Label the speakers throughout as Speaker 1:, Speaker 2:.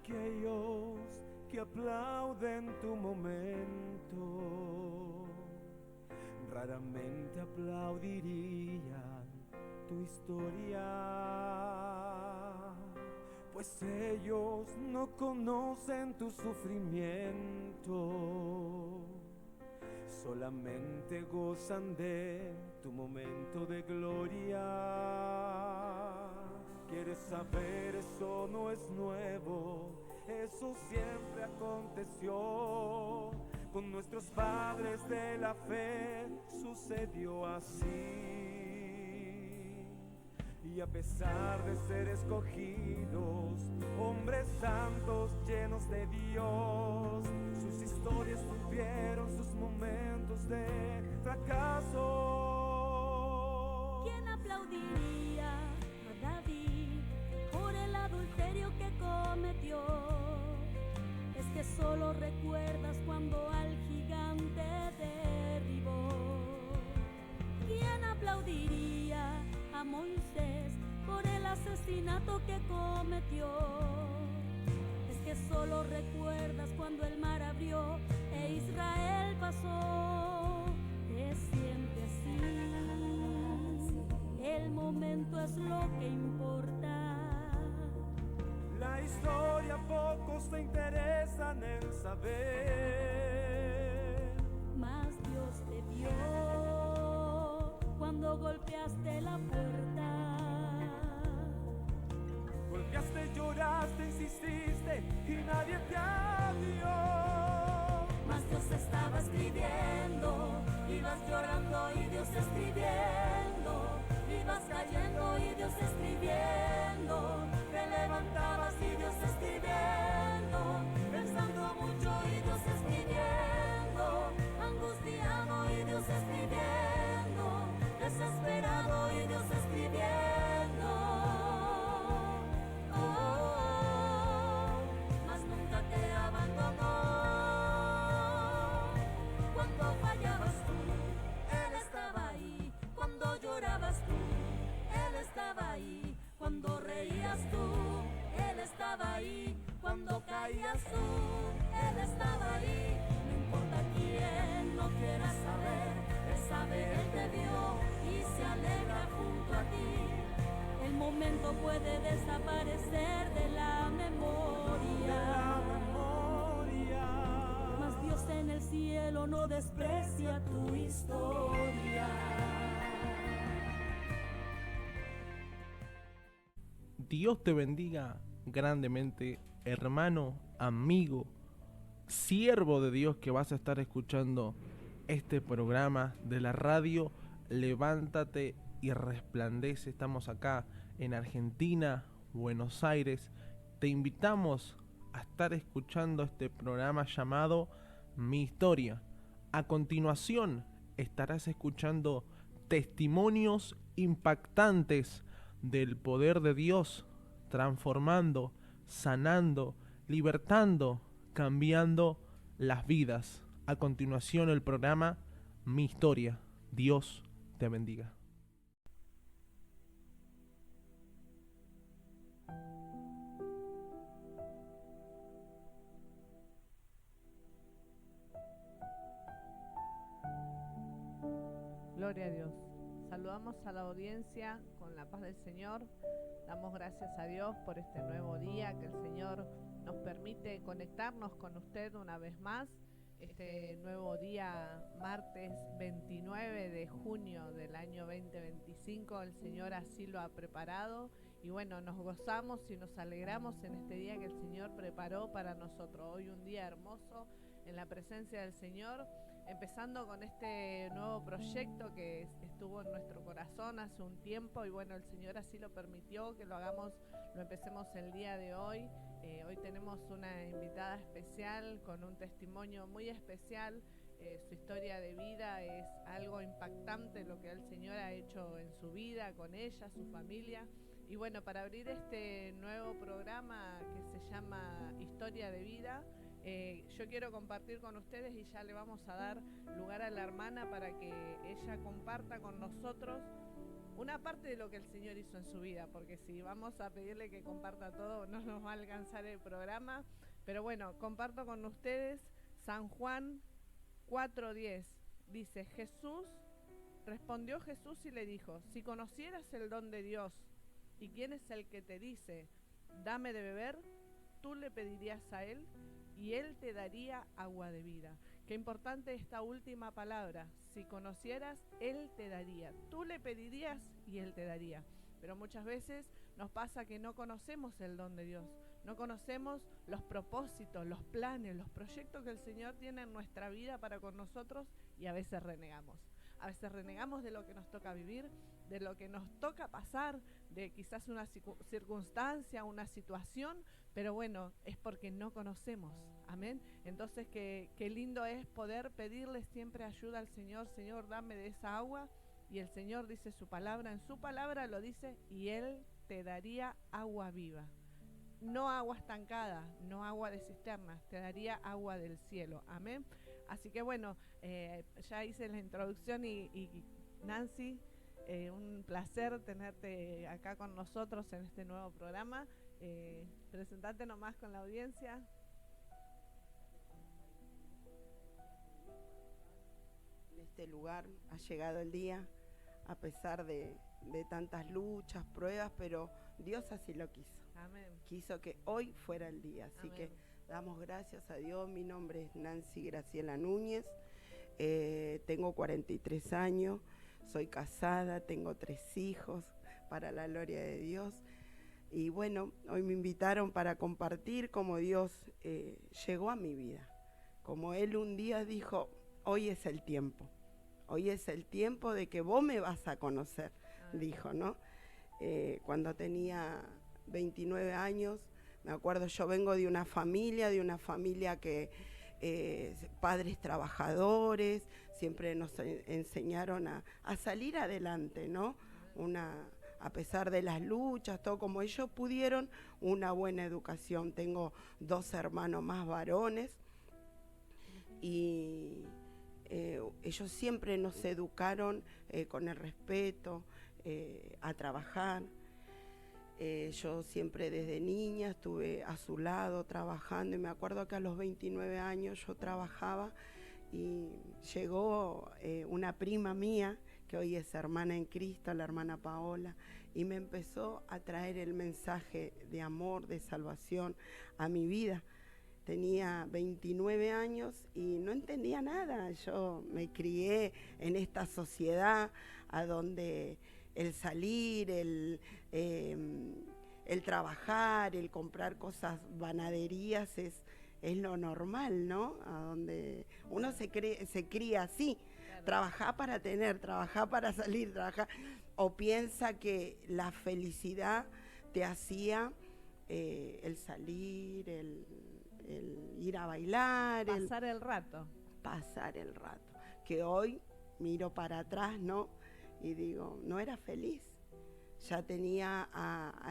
Speaker 1: aquellos que aplauden tu momento raramente aplaudirían tu historia, pues ellos no conocen tu sufrimiento, solamente gozan de tu momento de gloria. ¿Quieres saber? Eso no es nuevo, eso siempre aconteció. Con nuestros padres de la fe sucedió así. Y a pesar de ser escogidos, hombres santos llenos de Dios, sus historias tuvieron sus momentos de fracaso.
Speaker 2: ¿Quién aplaudiría a David por el adulterio que cometió? Es que solo recuerdas cuando al gigante derribó. ¿Quién aplaudiría a Moisés por el asesinato que cometió? Es que solo recuerdas cuando el mar abrió e Israel pasó. Te sientes así, el momento es lo que importa.
Speaker 1: La historia pocos te interesan en saber,
Speaker 2: Mas Dios te vio cuando golpeaste la puerta.
Speaker 1: golpeaste, lloraste, insististe y nadie te vio.
Speaker 2: Mas Dios estaba escribiendo, ibas llorando y Dios escribiendo, ibas cayendo y Dios escribiendo, te levantabas y Dios escribiendo, pensando mucho y Dios escribiendo, angustiado y Dios escribiendo, desesperado y Dios escribiendo. Mas nunca te abandonó. Cuando fallabas tú, Él estaba ahí. Cuando llorabas tú, Él estaba ahí. Cuando reías tú, Él estaba ahí. Cuando caías tú, Él estaba ahí. No importa quién no quiera saber, Él sabe, Él te vio y se alegra junto a ti. El momento puede desaparecer de la memoria, mas Dios en el cielo no desprecia tu historia.
Speaker 3: Dios te bendiga grandemente, hermano, amigo, siervo de Dios que vas a estar escuchando este programa de la radio Levántate y Resplandece. Estamos acá en Argentina, Buenos Aires. Te invitamos a estar escuchando este programa llamado Mi Historia. A continuación estarás escuchando testimonios impactantes del poder de Dios, transformando, sanando, libertando, cambiando las vidas. A continuación el programa Mi Historia. Dios te bendiga.
Speaker 4: Gloria a Dios. Saludamos a la audiencia con la paz del Señor. Damos gracias a Dios por este nuevo día que el Señor nos permite conectarnos con usted una vez más. Este nuevo día, martes 29 de junio del año 2025, el Señor así lo ha preparado. Y bueno, nos gozamos y nos alegramos en este día que el Señor preparó para nosotros. Hoy un día hermoso en la presencia del Señor, empezando con este nuevo proyecto que estuvo en nuestro corazón hace un tiempo y bueno, el Señor así lo permitió que lo empecemos el día de hoy. Hoy tenemos una invitada especial con un testimonio muy especial. Su historia de vida es algo impactante, lo que el Señor ha hecho en su vida, con ella, su familia. Y bueno, para abrir este nuevo programa que se llama Historia de Vida, Yo quiero compartir con ustedes y ya le vamos a dar lugar a la hermana para que ella comparta con nosotros una parte de lo que el Señor hizo en su vida, porque si vamos a pedirle que comparta todo, no nos va a alcanzar el programa. Pero bueno, comparto con ustedes San Juan 4:10. Dice, respondió Jesús y le dijo, si conocieras el don de Dios y quién es el que te dice, dame de beber, tú le pedirías a él y él te daría agua de vida. Qué importante esta última palabra. Si conocieras, él te daría. Tú le pedirías y él te daría. Pero muchas veces nos pasa que no conocemos el don de Dios. No conocemos los propósitos, los planes, los proyectos que el Señor tiene en nuestra vida para con nosotros y a veces renegamos. A veces renegamos de lo que nos toca vivir, de lo que nos toca pasar, de quizás una circunstancia, una situación, pero bueno, es porque no conocemos. Amén. Entonces, qué lindo es poder pedirle siempre ayuda al Señor. Señor, dame de esa agua. Y el Señor dice su palabra, en su palabra lo dice, y Él te daría agua viva. No agua estancada, no agua de cisterna, te daría agua del cielo. Amén. Así que bueno, ya hice la introducción y Nancy, un placer tenerte acá con nosotros en este nuevo programa. Presentate nomás con la audiencia.
Speaker 5: En este lugar ha llegado el día, a pesar de tantas luchas, pruebas, pero Dios así lo quiso.
Speaker 4: Amén.
Speaker 5: Quiso que hoy fuera el día, así
Speaker 4: Amén.
Speaker 5: que damos gracias a Dios. Mi nombre es Nancy Graciela Núñez, tengo 43 años, soy casada, tengo 3 hijos, para la gloria de Dios. Y bueno, hoy me invitaron para compartir cómo Dios llegó a mi vida. Como Él un día dijo, hoy es el tiempo de que vos me vas a conocer, dijo, ¿no? Cuando tenía 29 años, me acuerdo, yo vengo de una familia que padres trabajadores, siempre nos enseñaron a salir adelante, ¿no? A pesar de las luchas, todo como ellos pudieron, una buena educación. Tengo 2 hermanos más varones y ellos siempre nos educaron con el respeto, a trabajar. Yo siempre desde niña estuve a su lado trabajando y me acuerdo que a los 29 años yo trabajaba y llegó una prima mía que hoy es hermana en Cristo, la hermana Paola, y me empezó a traer el mensaje de amor, de salvación a mi vida. Tenía 29 años y no entendía nada. Yo me crié en esta sociedad a donde el salir, el trabajar, el comprar cosas, banaderías es lo normal, ¿no? A donde uno se cría así, claro. Trabajar para tener, trabajar para salir, trabajar, o piensa que la felicidad te hacía el salir, el ir a bailar,
Speaker 4: pasar el rato,
Speaker 5: que hoy miro para atrás, ¿no? Y digo, no era feliz. Ya tenía,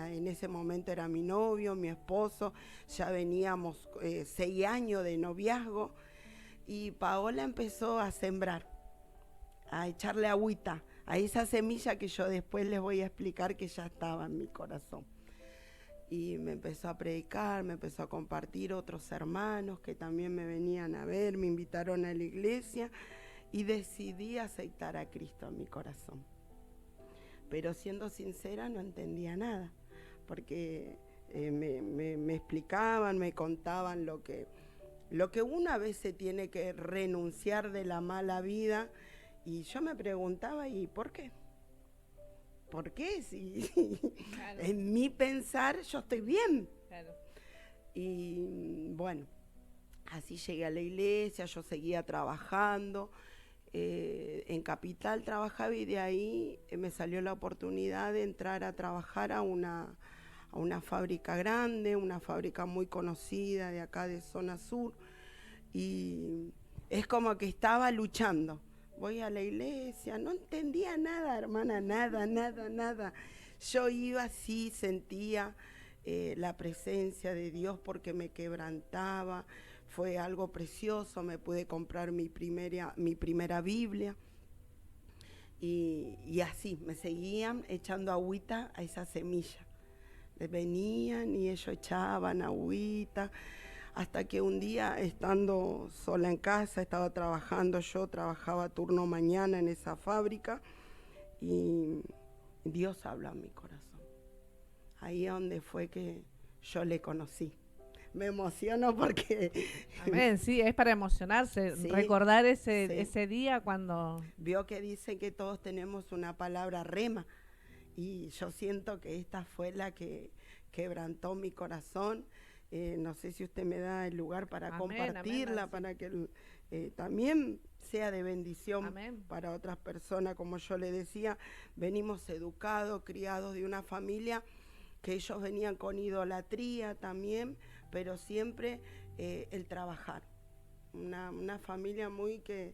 Speaker 5: en ese momento era mi novio, mi esposo, ya veníamos 6 años de noviazgo y Paola empezó a sembrar, a echarle agüita a esa semilla que yo después les voy a explicar que ya estaba en mi corazón. Y me empezó a predicar, me empezó a compartir otros hermanos que también me venían a ver, me invitaron a la iglesia y decidí aceptar a Cristo en mi corazón. Pero siendo sincera no entendía nada, porque me explicaban, me contaban lo que uno a veces tiene que renunciar de la mala vida, y yo me preguntaba, ¿y por qué? ¿Por qué? Si claro. En mi pensar yo estoy bien.
Speaker 4: Claro.
Speaker 5: Y bueno, así llegué a la iglesia, yo seguía trabajando. En Capital trabajaba y de ahí me salió la oportunidad de entrar a trabajar a una fábrica grande, una fábrica muy conocida de acá de zona sur, y es como que estaba luchando. Voy a la iglesia, no entendía nada, hermana, nada. Yo iba así, sentía la presencia de Dios porque me quebrantaba. fue algo precioso, me pude comprar mi primera Biblia. Y así, me seguían echando agüita a esa semilla. Venían y ellos echaban agüita, hasta que un día, estando sola en casa, estaba trabajando, yo trabajaba turno mañana en esa fábrica, y Dios habló a mi corazón. Ahí es donde fue que yo le conocí. Me emociono porque...
Speaker 4: Amén, sí, es para emocionarse,
Speaker 5: Sí,
Speaker 4: recordar
Speaker 5: sí.
Speaker 4: ese día cuando...
Speaker 5: Vio que dice que todos tenemos una palabra rema, y yo siento que esta fue la que quebrantó mi corazón. No sé si usted me da el lugar para
Speaker 4: Amén,
Speaker 5: compartirla,
Speaker 4: amén,
Speaker 5: para que también sea de bendición
Speaker 4: Amén.
Speaker 5: para otras personas. Como yo le decía, venimos educados, criados de una familia que ellos venían con idolatría también, pero siempre el trabajar. Una familia muy que...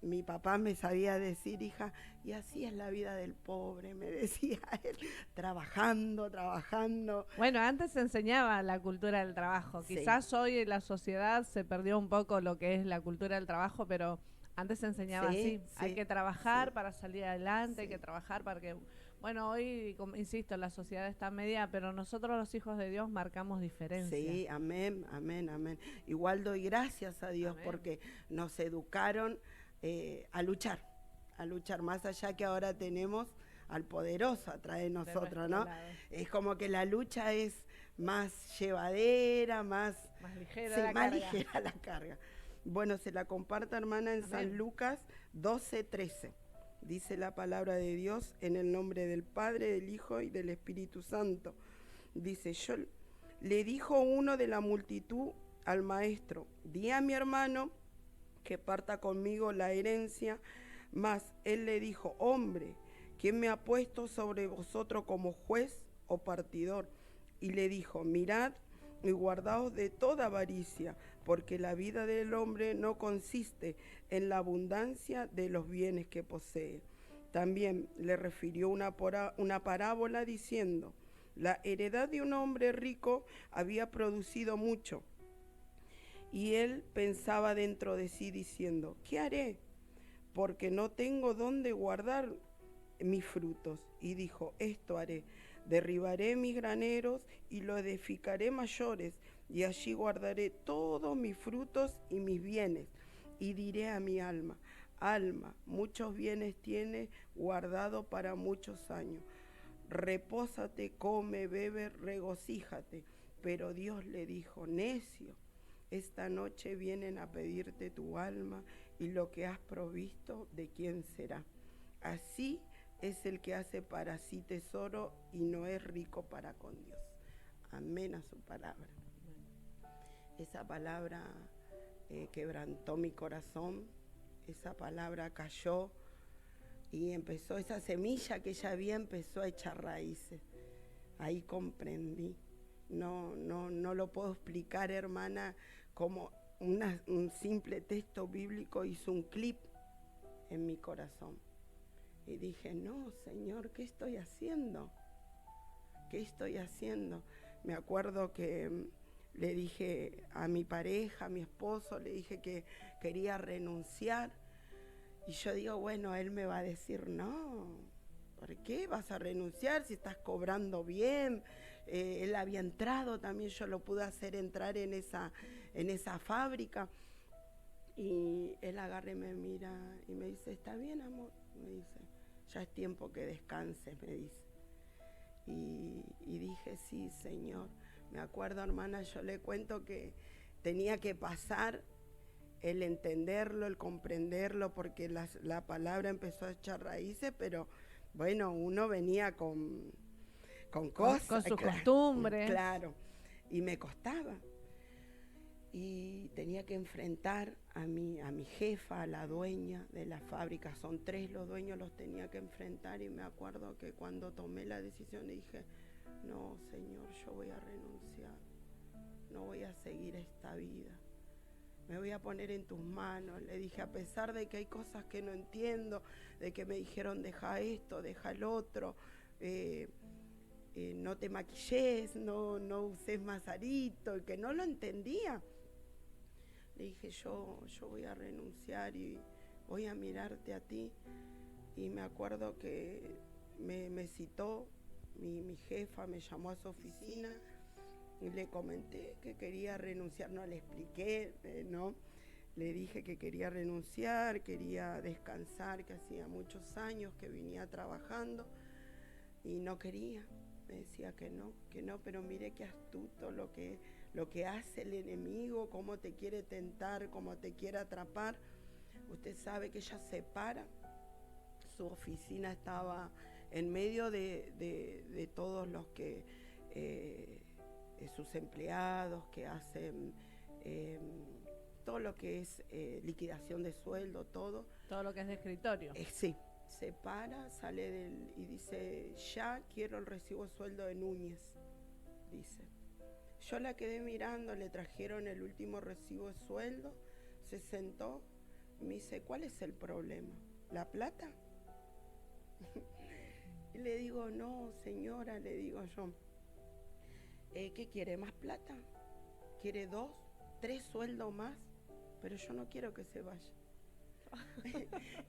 Speaker 5: mi papá me sabía decir, hija, y así es la vida del pobre, me decía él, trabajando.
Speaker 4: Bueno, antes se enseñaba la cultura del trabajo.
Speaker 5: Sí.
Speaker 4: Quizás hoy en la sociedad se perdió un poco lo que es la cultura del trabajo, pero antes se enseñaba
Speaker 5: Sí,
Speaker 4: así.
Speaker 5: sí,
Speaker 4: Hay que trabajar
Speaker 5: sí.
Speaker 4: para salir adelante, hay
Speaker 5: Sí.
Speaker 4: que trabajar para que... Bueno, hoy, insisto, la sociedad está media, pero nosotros los hijos de Dios marcamos diferencia.
Speaker 5: Sí, amén, amén, amén. Igual doy gracias a Dios
Speaker 4: Amén.
Speaker 5: porque nos educaron a luchar más allá que ahora tenemos al poderoso atrás de nosotros,
Speaker 4: nuestro
Speaker 5: ¿no?
Speaker 4: lado.
Speaker 5: Es como que la lucha es más llevadera, más
Speaker 4: Ligera
Speaker 5: sí,
Speaker 4: la
Speaker 5: más
Speaker 4: carga.
Speaker 5: ligera la carga. Bueno, se la comparto, hermana, en
Speaker 4: Amén.
Speaker 5: San Lucas 12:13. Dice la palabra de Dios en el nombre del Padre, del Hijo y del Espíritu Santo. Dice, le dijo uno de la multitud al maestro, di a mi hermano que parta conmigo la herencia. Mas él le dijo, hombre, ¿quién me ha puesto sobre vosotros como juez o partidor? Y le dijo, mirad y guardaos de toda avaricia, porque la vida del hombre no consiste en la abundancia de los bienes que posee. También le refirió una parábola diciendo, la heredad de un hombre rico había producido mucho. Y él pensaba dentro de sí diciendo, ¿qué haré? Porque no tengo dónde guardar mis frutos. Y dijo, esto haré, derribaré mis graneros y los edificaré mayores, y allí guardaré todos mis frutos y mis bienes. Y diré a mi alma, alma, muchos bienes tienes guardado para muchos años. Repósate, come, bebe, regocíjate. Pero Dios le dijo, necio, esta noche vienen a pedirte tu alma, y lo que has provisto, ¿de quién será? Así es el que hace para sí tesoro y no es rico para con Dios. Amén a su palabra. Esa palabra quebrantó mi corazón, esa palabra cayó y empezó, esa semilla que ya había empezó a echar raíces. Ahí comprendí. No lo puedo explicar, hermana, como un simple texto bíblico hizo un clip en mi corazón. Y dije, no, Señor, ¿qué estoy haciendo? ¿Qué estoy haciendo? Me acuerdo que le dije a mi pareja, a mi esposo, le dije que quería renunciar. Y yo digo, bueno, él me va a decir, no, ¿por qué vas a renunciar si estás cobrando bien? Él había entrado también, yo lo pude hacer entrar en esa fábrica. Y él agarra y me mira y me dice, ¿está bien, amor? Me dice, ya es tiempo que descanses, me dice. Y dije, sí, Señor. Me acuerdo, hermana, yo le cuento que tenía que pasar el entenderlo, el comprenderlo, porque la palabra empezó a echar raíces, pero bueno, uno venía con cosas.
Speaker 4: Con sus
Speaker 5: claro,
Speaker 4: costumbres.
Speaker 5: Claro, y me costaba. Y tenía que enfrentar a mi jefa, a la dueña de la fábrica. Son 3 los dueños, los tenía que enfrentar. Y me acuerdo que cuando tomé la decisión dije, no, Señor, yo voy a renunciar. No voy a seguir esta vida. Me voy a poner en tus manos. Le dije, a pesar de que hay cosas que no entiendo, de que me dijeron, deja esto, deja el otro, no te maquilles, no uses mazarito, y que no lo entendía. Le dije, yo voy a renunciar y voy a mirarte a ti. Y me acuerdo que me citó, mi jefa me llamó a su oficina y le comenté que quería renunciar, no le expliqué, ¿no? Le dije que quería renunciar, quería descansar, que hacía muchos años que venía trabajando y no quería. Me decía que no, pero mire qué astuto lo que hace el enemigo, cómo te quiere tentar, cómo te quiere atrapar. Usted sabe que ella se para, su oficina estaba en medio de todos los que, sus empleados que hacen todo lo que es liquidación de sueldo, todo.
Speaker 4: Todo lo que es de escritorio.
Speaker 5: Sí. Se para, sale y dice, ya quiero el recibo de sueldo de Núñez, dice. Yo la quedé mirando, le trajeron el último recibo de sueldo, se sentó y me dice, ¿cuál es el problema? ¿La plata? Y le digo, no, señora, le digo yo, ¿qué quiere? ¿Más plata? ¿Quiere 2, 3 sueldos más? Pero yo no quiero que se vaya.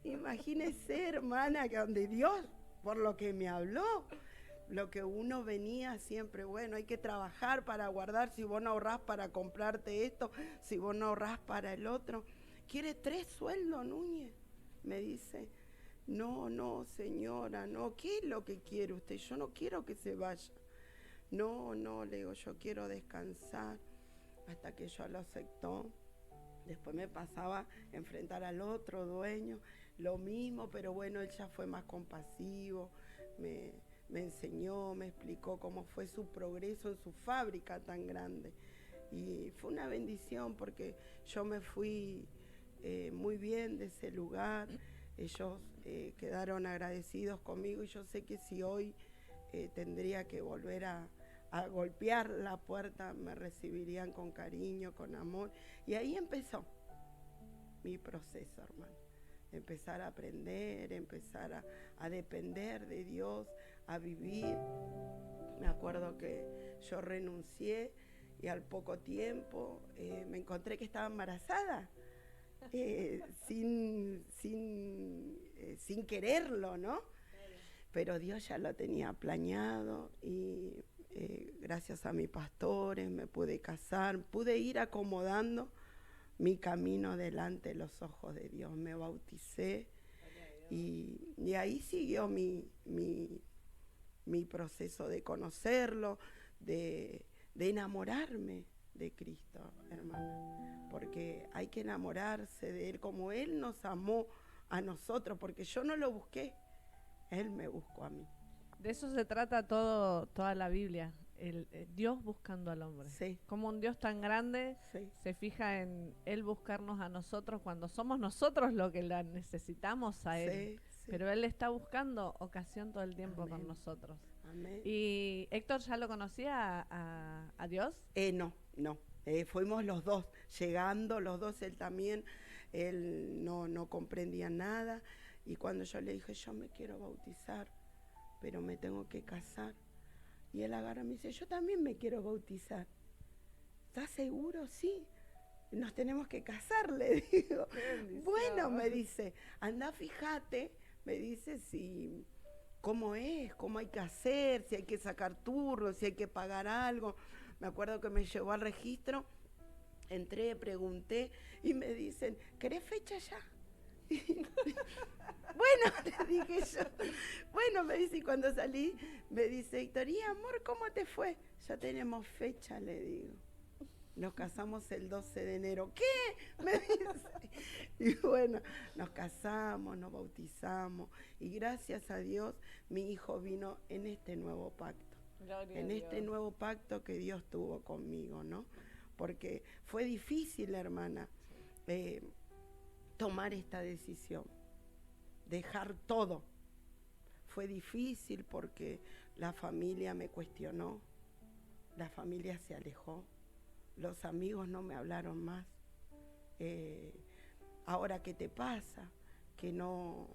Speaker 5: Imagínese, hermana, que donde Dios, por lo que me habló, lo que uno venía siempre, bueno, hay que trabajar para guardar, si vos no ahorrás para comprarte esto, si vos no ahorrás para el otro. ¿Quiere 3 sueldos, Núñez? Me dice, no, señora, no, ¿qué es lo que quiere usted? Yo no quiero que se vaya. No, le digo, yo quiero descansar. Hasta que ella lo aceptó. Después me pasaba a enfrentar al otro dueño, lo mismo, pero bueno, él ya fue más compasivo, me enseñó, me explicó cómo fue su progreso en su fábrica tan grande. Y fue una bendición porque yo me fui muy bien de ese lugar, ellos quedaron agradecidos conmigo y yo sé que si hoy tendría que volver a golpear la puerta, me recibirían con cariño, con amor. Y ahí empezó mi proceso, hermano. Empezar a aprender, empezar a depender de Dios, a vivir. Me acuerdo que yo renuncié y al poco tiempo me encontré que estaba embarazada, sin quererlo, ¿no? Pero Dios ya lo tenía planeado y gracias a mis pastores me pude casar, pude ir acomodando mi camino delante de los ojos de Dios. Me bauticé y ahí siguió mi proceso de conocerlo, de enamorarme de Cristo, hermana, porque hay que enamorarse de Él como Él nos amó a nosotros, porque yo no lo busqué, Él me buscó a mí.
Speaker 4: De eso se trata toda la Biblia, el Dios buscando al hombre.
Speaker 5: Sí.
Speaker 4: Como un Dios tan grande se fija en Él buscarnos a nosotros cuando somos nosotros lo que la necesitamos a Él.
Speaker 5: Sí.
Speaker 4: Pero Él está buscando ocasión todo el tiempo.
Speaker 5: Amén.
Speaker 4: Con nosotros.
Speaker 5: Amén.
Speaker 4: ¿Y Héctor ya lo conocía a Dios?
Speaker 5: No. Fuimos los dos, llegando los dos, él también, él no comprendía nada. Y cuando yo le dije, yo me quiero bautizar, pero me tengo que casar. Y él agarra y me dice, yo también me quiero bautizar. ¿Estás seguro? Sí. Nos tenemos que casar, le digo. Bueno, me dice, anda, fíjate, me dice si cómo es, cómo hay que hacer, si hay que sacar turnos, si hay que pagar algo. Me acuerdo que me llevó al registro, entré, pregunté y me dicen, ¿querés fecha ya? Bueno, le dije yo. Bueno, me dice, y cuando salí, me dice, Victoria, amor, ¿cómo te fue? Ya tenemos fecha, le digo. Nos casamos el 12 de enero. ¿Qué? Me dice. Y bueno, nos casamos, nos bautizamos. Y gracias a Dios, mi hijo vino en este nuevo pacto.
Speaker 4: Gloria
Speaker 5: en
Speaker 4: a
Speaker 5: este
Speaker 4: Dios.
Speaker 5: nuevo pacto que Dios tuvo conmigo, ¿no? Porque fue difícil, hermana, tomar esta decisión, dejar todo. Fue difícil porque la familia me cuestionó, la familia se alejó, los amigos no me hablaron más. Ahora, ¿qué te pasa? Que no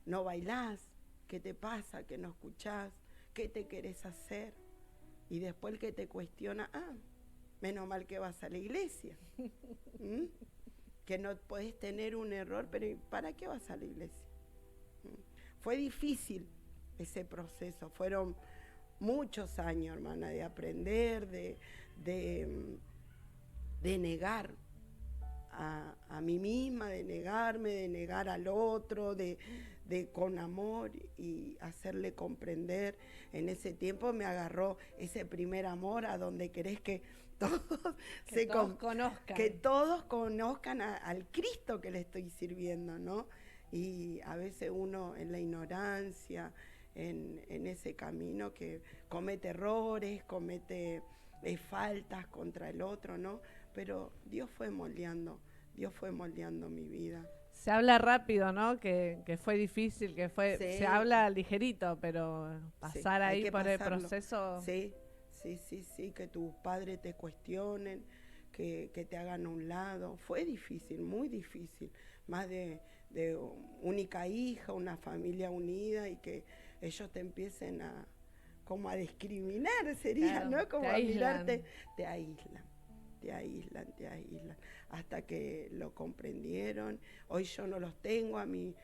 Speaker 5: bailás, ¿qué te pasa? Que no escuchás, ¿qué te querés hacer? Y después el que te cuestiona, menos mal que vas a la iglesia. ¿Mm? Que no podés tener un error, pero ¿para qué vas a la iglesia? Fue difícil ese proceso, fueron muchos años, hermana, de aprender, de negar a mí misma, de negarme, de negar al otro, de con amor y hacerle comprender. En ese tiempo me agarró ese primer amor a donde querés que todos
Speaker 4: conozcan.
Speaker 5: Que todos conozcan al Cristo que le estoy sirviendo, ¿no? Y a veces uno en la ignorancia, en ese camino que comete errores, comete faltas contra el otro, ¿no? Pero Dios fue moldeando mi vida.
Speaker 4: Se habla rápido, ¿no? Que fue difícil, que fue...
Speaker 5: Sí.
Speaker 4: Se habla ligerito, pero pasar
Speaker 5: Sí, hay
Speaker 4: ahí
Speaker 5: que
Speaker 4: por
Speaker 5: pasarlo.
Speaker 4: el proceso...
Speaker 5: Sí, que tus padres te cuestionen, que te hagan a un lado. Fue difícil, muy difícil. Más de única hija, una familia unida y que ellos te empiecen como a discriminar, sería,
Speaker 4: claro,
Speaker 5: ¿no? Como a
Speaker 4: aíslan.
Speaker 5: mirarte, te aíslan, hasta que lo comprendieron. Hoy yo no los tengo a mi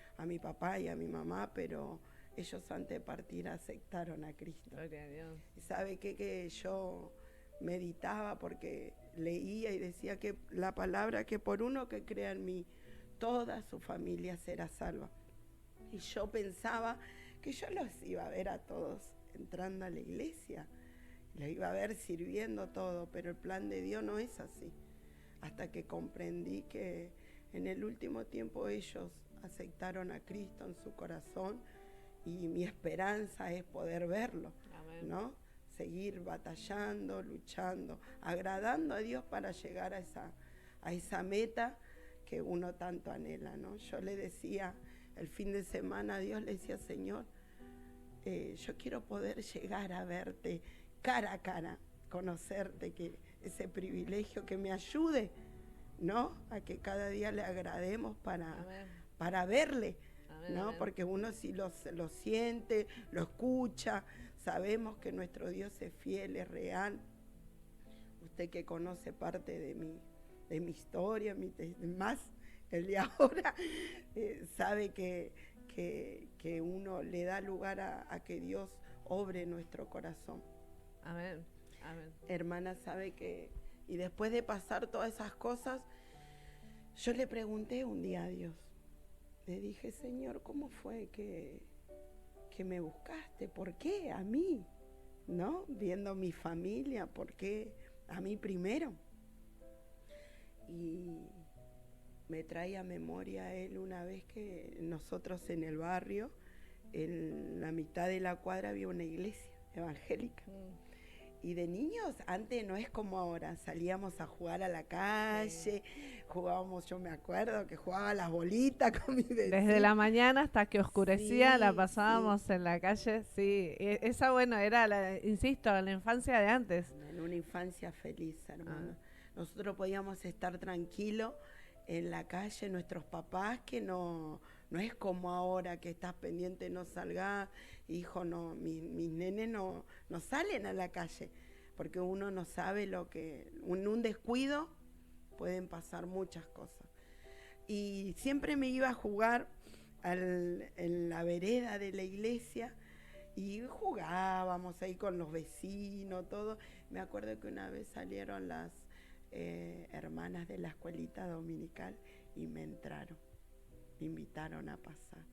Speaker 5: papá y a mi mamá, pero ellos antes de partir aceptaron a Cristo.
Speaker 4: Gloria a Dios.
Speaker 5: Y sabe qué, que yo meditaba porque leía y decía que la palabra que por uno que crea en mí, toda su familia será salva. Y yo pensaba que yo los iba a ver a todos entrando a la iglesia, los iba a ver sirviendo todo, pero el plan de Dios no es así. Hasta que comprendí que en el último tiempo ellos aceptaron a Cristo en su corazón y mi esperanza es poder verlo,
Speaker 4: Amén.
Speaker 5: ¿no? Seguir batallando, luchando, agradando a Dios para llegar a esa meta que uno tanto anhela, ¿no? Yo le decía el fin de semana a Dios, le decía, Señor, yo quiero poder llegar a verte cara a cara, conocerte, que ese privilegio que me ayude, ¿no? A que cada día le agrademos para verle,
Speaker 4: Amén,
Speaker 5: ¿no?
Speaker 4: amén.
Speaker 5: Porque uno si lo siente, lo escucha, sabemos que nuestro Dios es fiel, es real. Usted que conoce parte de mi historia, más el de ahora, sabe que uno le da lugar a que Dios obre en nuestro corazón.
Speaker 4: Amén. Amén.
Speaker 5: Hermana, sabe que, y después de pasar todas esas cosas, yo le pregunté un día a Dios, le dije, Señor, ¿cómo fue que me buscaste? ¿Por qué a mí? ¿No? Viendo mi familia, ¿por qué a mí primero? Y me trae a memoria él una vez que nosotros en el barrio, en la mitad de la cuadra había una iglesia evangélica. Y de niños, antes no es como ahora, salíamos a jugar a la calle, jugábamos, yo me acuerdo que jugaba a las bolitas con mi vecino.
Speaker 4: Desde la mañana hasta que oscurecía
Speaker 5: Sí,
Speaker 4: la pasábamos en la calle, sí. Esa, bueno, era, insisto, la infancia de antes.
Speaker 5: En una infancia feliz, hermano. Nosotros podíamos estar tranquilos en la calle, nuestros papás, que no es como ahora que estás pendiente, no salgas, hijo, no, mis nenes no salen a la calle, porque uno no sabe lo que, un descuido pueden pasar muchas cosas. Y siempre me iba a jugar en la vereda de la iglesia y jugábamos ahí con los vecinos, todo. Me acuerdo que una vez salieron las hermanas de la escuelita dominical y me invitaron a pasar.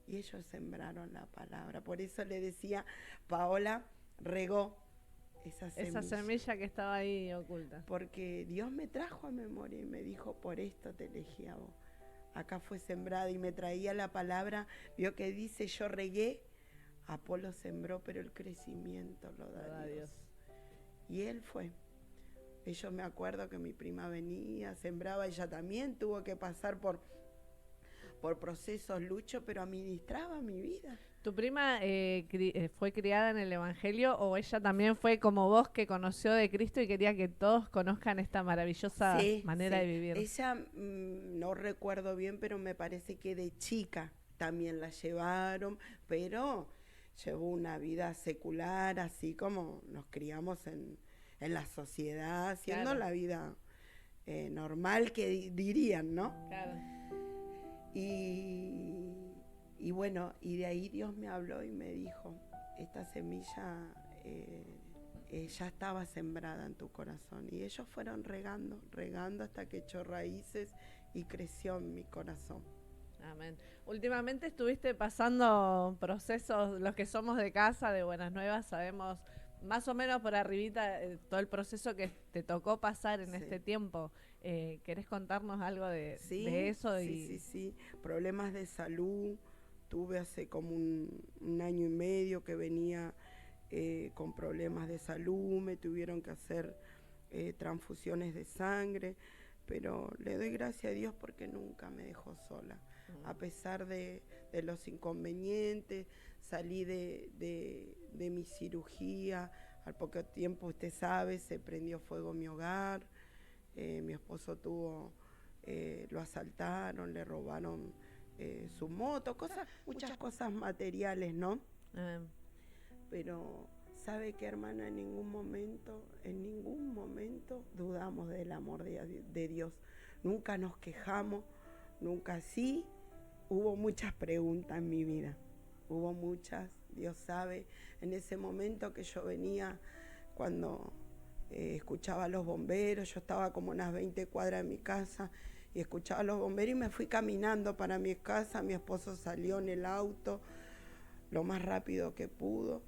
Speaker 5: Y ellos sembraron la palabra. Por eso le decía, Paola regó esa
Speaker 4: semilla que estaba ahí oculta.
Speaker 5: Porque Dios me trajo a memoria y me dijo, por esto te elegí a vos. Acá fue sembrada y me traía la palabra. Vio que dice, yo regué, Apolo sembró, pero el crecimiento lo da Dios. Y él fue. Yo me acuerdo que mi prima venía, sembraba, ella también tuvo que pasar por procesos, luchos, pero administraba mi vida.
Speaker 4: ¿Tu prima fue criada en el Evangelio o ella también fue como vos que conoció de Cristo y quería que todos conozcan esta maravillosa manera de vivir?
Speaker 5: Ella, no recuerdo bien, pero me parece que de chica también la llevaron, pero llevó una vida secular, así como nos criamos en en la sociedad, haciendo
Speaker 4: Claro.
Speaker 5: la vida normal que dirían, ¿no?
Speaker 4: Claro.
Speaker 5: Y bueno, y de ahí Dios me habló y me dijo, esta semilla ya estaba sembrada en tu corazón. Y ellos fueron regando hasta que echó raíces y creció en mi corazón.
Speaker 4: Amén. Últimamente estuviste pasando procesos, los que somos de casa, de Buenas Nuevas, sabemos más o menos por arribita todo el proceso que te tocó pasar en
Speaker 5: Sí.
Speaker 4: este tiempo. ¿Querés contarnos algo de
Speaker 5: Sí,
Speaker 4: eso?
Speaker 5: sí. Problemas de salud. Tuve hace como un año y medio que venía con problemas de salud. Me tuvieron que hacer transfusiones de sangre. Pero le doy gracias a Dios porque nunca me dejó sola. A pesar de los inconvenientes, salí de mi cirugía. Al poco tiempo, usted sabe, se prendió fuego mi hogar. Mi esposo lo asaltaron, le robaron su moto, muchas cosas materiales, ¿no?
Speaker 4: Amén.
Speaker 5: Pero sabe que, hermana, en ningún momento dudamos del amor de Dios. Nunca nos quejamos, nunca. Sí, hubo muchas preguntas en mi vida, hubo muchas. Dios sabe, en ese momento que yo venía, cuando escuchaba a los bomberos, yo estaba como unas 20 cuadras de mi casa y escuchaba a los bomberos y me fui caminando para mi casa. Mi esposo salió en el auto lo más rápido que pudo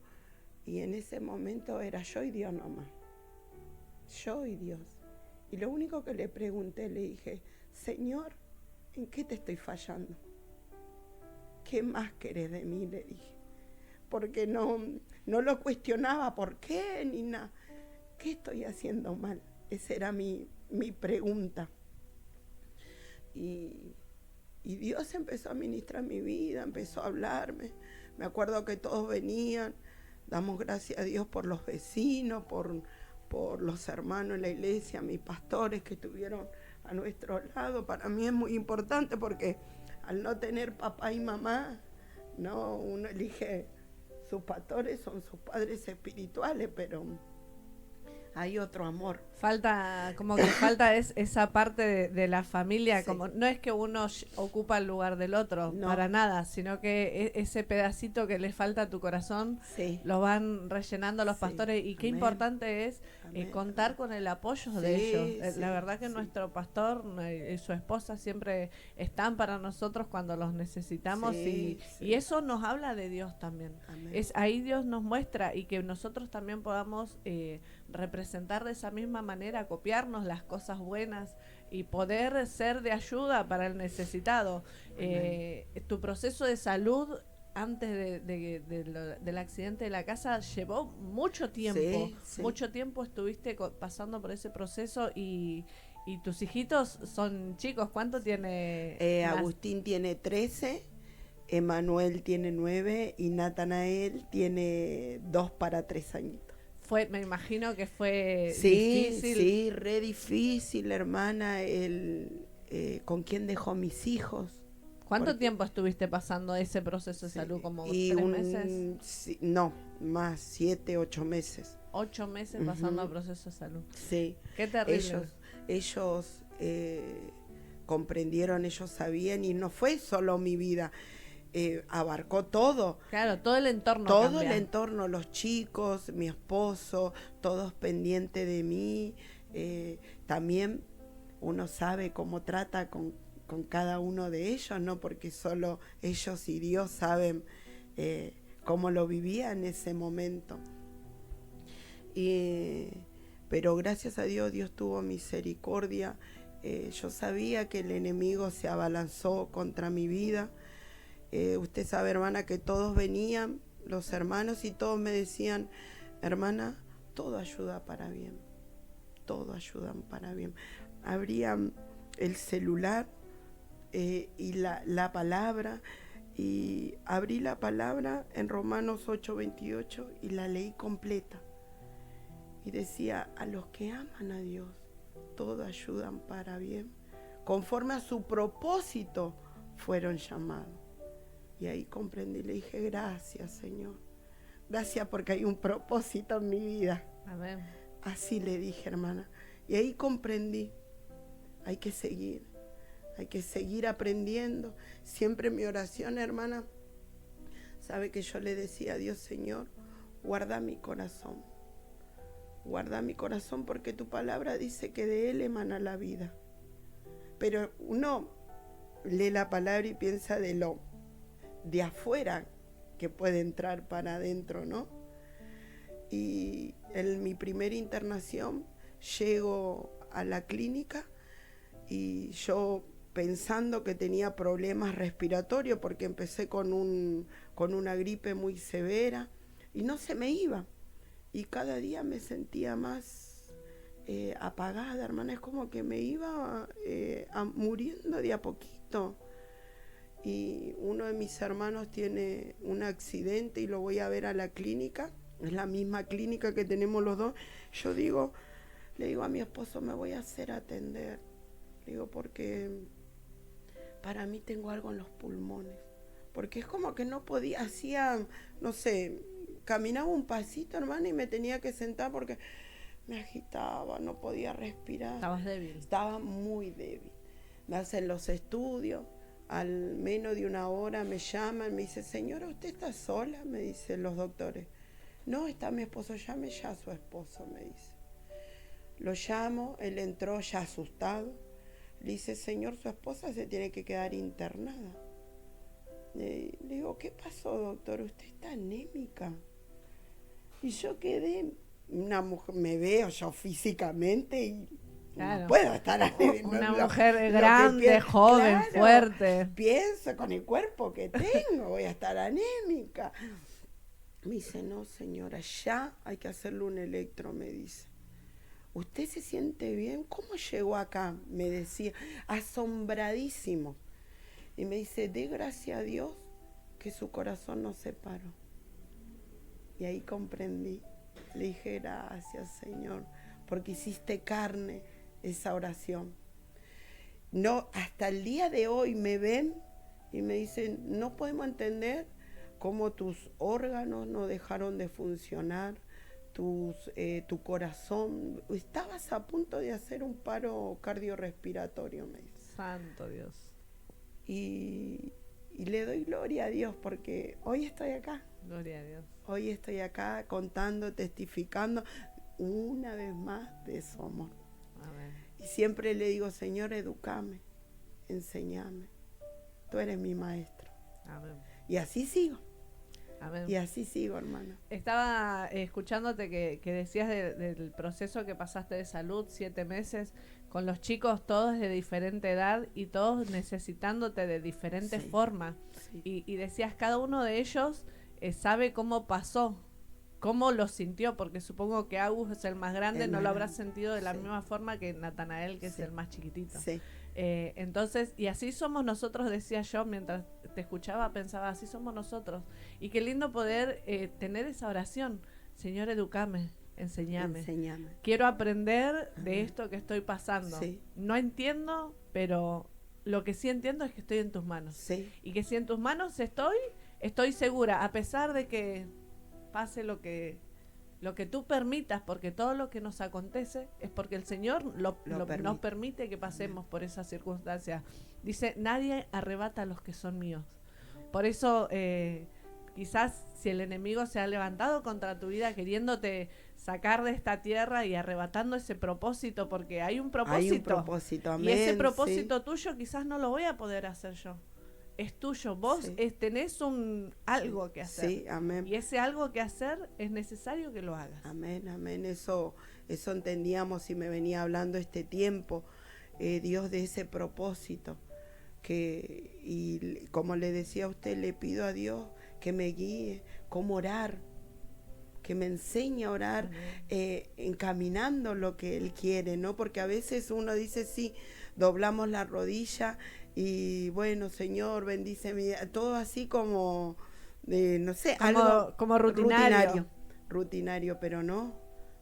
Speaker 5: y en ese momento era yo y Dios nomás, yo y Dios. Y lo único que le pregunté, le dije, Señor, ¿en qué te estoy fallando? ¿Qué más querés de mí? Le dije, porque no lo cuestionaba por qué ni nada. ¿Qué estoy haciendo mal? Esa era mi pregunta. Y Dios empezó a ministrar mi vida, empezó a hablarme. Me acuerdo que todos venían. Damos gracias a Dios por los vecinos, por los hermanos en la iglesia, mis pastores que estuvieron a nuestro lado. Para mí es muy importante porque al no tener papá y mamá, no, uno elige sus pastores, son sus padres espirituales, pero hay otro amor.
Speaker 4: Falta esa parte de la familia,
Speaker 5: Sí.
Speaker 4: como no es que uno ocupa el lugar del otro,
Speaker 5: No.
Speaker 4: para nada, sino que ese pedacito que le falta a tu corazón
Speaker 5: Sí.
Speaker 4: lo van rellenando los
Speaker 5: Sí.
Speaker 4: pastores y qué
Speaker 5: Amén.
Speaker 4: importante es
Speaker 5: Amén.
Speaker 4: contar con el apoyo
Speaker 5: Sí,
Speaker 4: de ellos.
Speaker 5: sí,
Speaker 4: La verdad que
Speaker 5: sí.
Speaker 4: nuestro pastor y su esposa siempre están para nosotros cuando los necesitamos
Speaker 5: Sí, sí.
Speaker 4: y eso nos habla de Dios también.
Speaker 5: Amén.
Speaker 4: Es ahí Dios nos muestra y que nosotros también podamos representar de esa misma manera, copiarnos las cosas buenas y poder ser de ayuda para el necesitado. Tu proceso de salud antes del accidente de la casa llevó mucho tiempo.
Speaker 5: Sí, sí.
Speaker 4: Mucho tiempo estuviste pasando por ese proceso y tus hijitos son chicos. ¿Cuánto tiene?
Speaker 5: Agustín tiene 13, Emanuel tiene 9 y Natanael tiene 2 para 3 añitos.
Speaker 4: Me imagino que fue
Speaker 5: Sí,
Speaker 4: difícil.
Speaker 5: sí, re difícil, hermana, con quién dejó mis hijos.
Speaker 4: ¿Cuánto
Speaker 5: Porque-
Speaker 4: tiempo estuviste pasando ese proceso de salud? ¿Como
Speaker 5: y
Speaker 4: 3 meses?
Speaker 5: sí, no, más 7, 8 meses.
Speaker 4: 8 meses pasando
Speaker 5: Ujú.
Speaker 4: el proceso de salud.
Speaker 5: Sí,
Speaker 4: Qué terrible.
Speaker 5: ellos comprendieron, ellos sabían y no fue solo mi vida, abarcó todo.
Speaker 4: Claro, todo el entorno
Speaker 5: Todo
Speaker 4: cambia.
Speaker 5: el entorno, los chicos, mi esposo, todos pendientes de mí. También uno sabe cómo trata con cada uno de ellos, ¿no? Porque solo ellos y Dios saben cómo lo vivía en ese momento. Pero gracias a Dios, Dios tuvo misericordia. Yo sabía que el enemigo se abalanzó contra mi vida. Usted sabe, hermana, que todos venían, los hermanos, y todos me decían, hermana, todo ayuda para bien, todo ayuda para bien. Abrían el celular y la palabra, y abrí la palabra en Romanos 8:28 y la leí completa. Y decía, a los que aman a Dios, todo ayudan para bien, conforme a su propósito fueron llamados. Y ahí comprendí, le dije, gracias, Señor. Gracias porque hay un propósito en mi vida.
Speaker 4: Amén.
Speaker 5: Así le dije, hermana. Y ahí comprendí, hay que seguir aprendiendo. Siempre mi oración, hermana, sabe que yo le decía a Dios, Señor, guarda mi corazón porque tu palabra dice que de él emana la vida. Pero uno lee la palabra y piensa de afuera que puede entrar para adentro, ¿no? Y en mi primera internación llego a la clínica y yo pensando que tenía problemas respiratorios porque empecé con una gripe muy severa y no se me iba. Y cada día me sentía más apagada, hermana. Es como que me iba muriendo de a poquito. Y uno de mis hermanos tiene un accidente y lo voy a ver a la clínica. Es la misma clínica que tenemos los dos. Yo le digo a mi esposo, me voy a hacer atender. Le digo, porque para mí tengo algo en los pulmones. Porque es como que no podía, no sé, caminaba un pasito, hermana, y me tenía que sentar porque me agitaba, no podía respirar.
Speaker 4: ¿Estabas débil?
Speaker 5: Estaba muy débil. Me hacen los estudios, al menos de una hora me llaman, me dice, señora, ¿usted está sola? Me dicen los doctores. No, está mi esposo, llame ya a su esposo, me dice. Lo llamo, él entró ya asustado. Le dice, señor, su esposa se tiene que quedar internada. Le digo, ¿qué pasó, doctor? Usted está anémica. Y yo quedé, una mujer, me veo yo físicamente y
Speaker 4: claro,
Speaker 5: no puedo estar anémica.
Speaker 4: Una mujer grande, joven,
Speaker 5: claro,
Speaker 4: fuerte.
Speaker 5: Pienso con el cuerpo que tengo, voy a estar anémica. Me dice, no, señora, ya hay que hacerle un electro, me dice. ¿Usted se siente bien? ¿Cómo llegó acá? Me decía, asombradísimo. Y me dice, dé gracias a Dios que su corazón no se paró. Y ahí comprendí. Le dije, gracias, Señor, porque hiciste carne esa oración. No, hasta el día de hoy me ven y me dicen, no podemos entender cómo tus órganos no dejaron de funcionar, tu corazón. Estabas a punto de hacer un paro cardiorrespiratorio, me dice.
Speaker 4: Santo Dios.
Speaker 5: Y le doy gloria a Dios porque hoy estoy acá.
Speaker 4: Gloria a Dios.
Speaker 5: Hoy estoy acá contando, testificando una vez más de su amor.
Speaker 4: Amén.
Speaker 5: Y siempre le digo, Señor, edúcame, enséñame. Tú eres mi maestro.
Speaker 4: Amén.
Speaker 5: Y así sigo.
Speaker 4: Amén.
Speaker 5: Y así sigo, hermana.
Speaker 4: Estaba escuchándote que decías del proceso que pasaste de salud, 7 meses, con los chicos todos de diferente edad y todos necesitándote de diferentes
Speaker 5: Sí.
Speaker 4: formas.
Speaker 5: Sí.
Speaker 4: Y decías, cada uno de ellos sabe cómo pasó, cómo lo sintió, porque supongo que Agus es el más grande,
Speaker 5: El
Speaker 4: no
Speaker 5: más
Speaker 4: lo habrá
Speaker 5: grande.
Speaker 4: sentido de la
Speaker 5: Sí.
Speaker 4: misma forma que Natanael, que es
Speaker 5: Sí.
Speaker 4: el más chiquitito.
Speaker 5: Sí.
Speaker 4: Entonces, y así somos nosotros, decía yo, mientras te escuchaba, pensaba, así somos nosotros. Y qué lindo poder tener esa oración. Señor, edúcame, enséñame.
Speaker 5: Enséñame.
Speaker 4: Quiero aprender de
Speaker 5: Amén.
Speaker 4: esto que estoy pasando.
Speaker 5: Sí.
Speaker 4: No entiendo, pero lo que sí entiendo es que estoy en tus manos.
Speaker 5: Sí.
Speaker 4: Y que si en tus manos estoy segura, a pesar de que pase lo que tú permitas, porque todo lo que nos acontece es porque el Señor
Speaker 5: permite.
Speaker 4: nos permite que pasemos por esas circunstancias. Dice, nadie arrebata a los que son míos. Por eso, quizás si el enemigo se ha levantado contra tu vida queriéndote sacar de esta tierra y arrebatando ese propósito, porque hay un propósito.
Speaker 5: Hay un propósito, amén.
Speaker 4: Y ese propósito tuyo quizás no lo voy a poder hacer yo. Es tuyo. Vos
Speaker 5: Sí.
Speaker 4: tenés algo que hacer.
Speaker 5: Sí, amén.
Speaker 4: Y ese algo que hacer es necesario que lo hagas.
Speaker 5: Amén, amén. Eso entendíamos y me venía hablando este tiempo, Dios, de ese propósito. Y como le decía a usted, le pido a Dios que me guíe, cómo orar, que me enseñe a orar, encaminando lo que Él quiere, ¿no? Porque a veces uno dice, sí, doblamos la rodilla y bueno, Señor, bendice mi vida, todo así como, no sé, algo
Speaker 4: Como rutinario.
Speaker 5: Rutinario, pero no,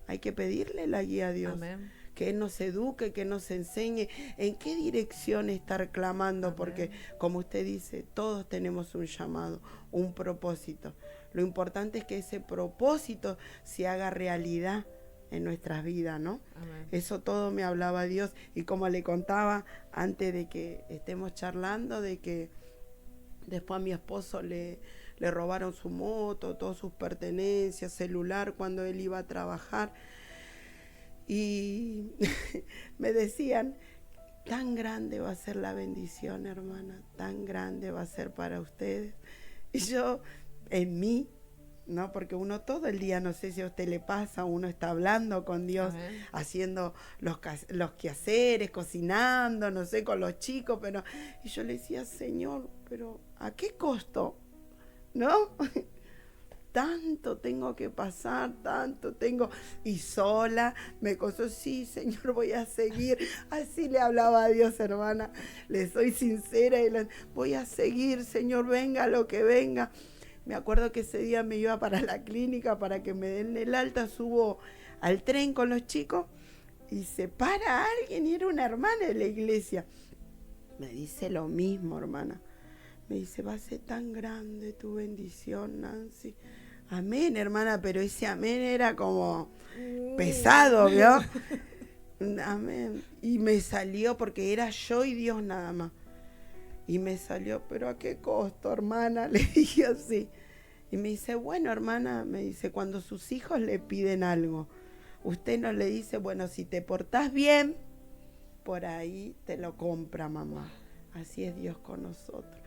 Speaker 5: hay que pedirle la guía a Dios.
Speaker 4: Amén.
Speaker 5: Que Él nos eduque, que nos enseñe en qué dirección estar clamando.
Speaker 4: Amén.
Speaker 5: Porque como usted dice, todos tenemos un llamado, un propósito. Lo importante es que ese propósito se haga realidad en nuestras vidas, ¿no?
Speaker 4: Amén.
Speaker 5: Eso todo me hablaba Dios. Y como le contaba antes de que estemos charlando, de que después a mi esposo le robaron su moto, todas sus pertenencias, celular, cuando él iba a trabajar. Y me decían, tan grande va a ser la bendición, hermana, tan grande va a ser para ustedes. Y yo, en mí, ¿no? Porque uno todo el día, no sé si a usted le pasa, uno está hablando con Dios,
Speaker 4: Amén.
Speaker 5: haciendo los quehaceres, cocinando, no sé, con los chicos, pero... Y yo le decía, Señor, pero ¿a qué costo? ¿No? Tanto tengo que pasar, tanto tengo... Y sola me costó, sí, Señor, voy a seguir. Así le hablaba a Dios, hermana. Le soy sincera y voy a seguir, Señor, venga lo que venga. Me acuerdo que ese día me iba para la clínica para que me den el alta, subo al tren con los chicos y se para alguien y era una hermana de la iglesia. Me dice lo mismo, hermana. Me dice, va a ser tan grande tu bendición, Nancy. Amén, hermana, pero ese amén era como pesado, ¿vio? Amén. Y me salió porque era yo y Dios nada más. Y me salió, pero ¿a qué costo, hermana? Le dije así. Y me dice, bueno, hermana, me dice, cuando sus hijos le piden algo, usted no le dice, bueno, si te portás bien, por ahí te lo compra, mamá. Así es Dios con nosotros.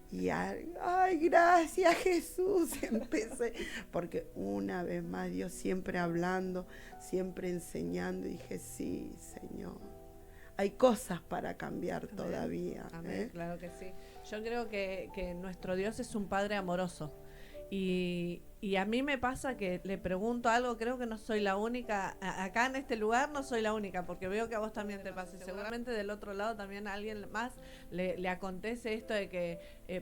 Speaker 5: Y ay, gracias, Jesús, empecé. Porque una vez más Dios siempre hablando, siempre enseñando. Y dije, sí, Señor. Hay cosas para cambiar. Amén. Todavía.
Speaker 4: Amén, claro que sí. Yo creo que nuestro Dios es un Padre amoroso. Y a mí me pasa que le pregunto algo, creo que no soy la única, acá en este lugar no soy la única, porque veo que a vos también te pasa. Seguramente del otro lado también a alguien más le acontece esto de que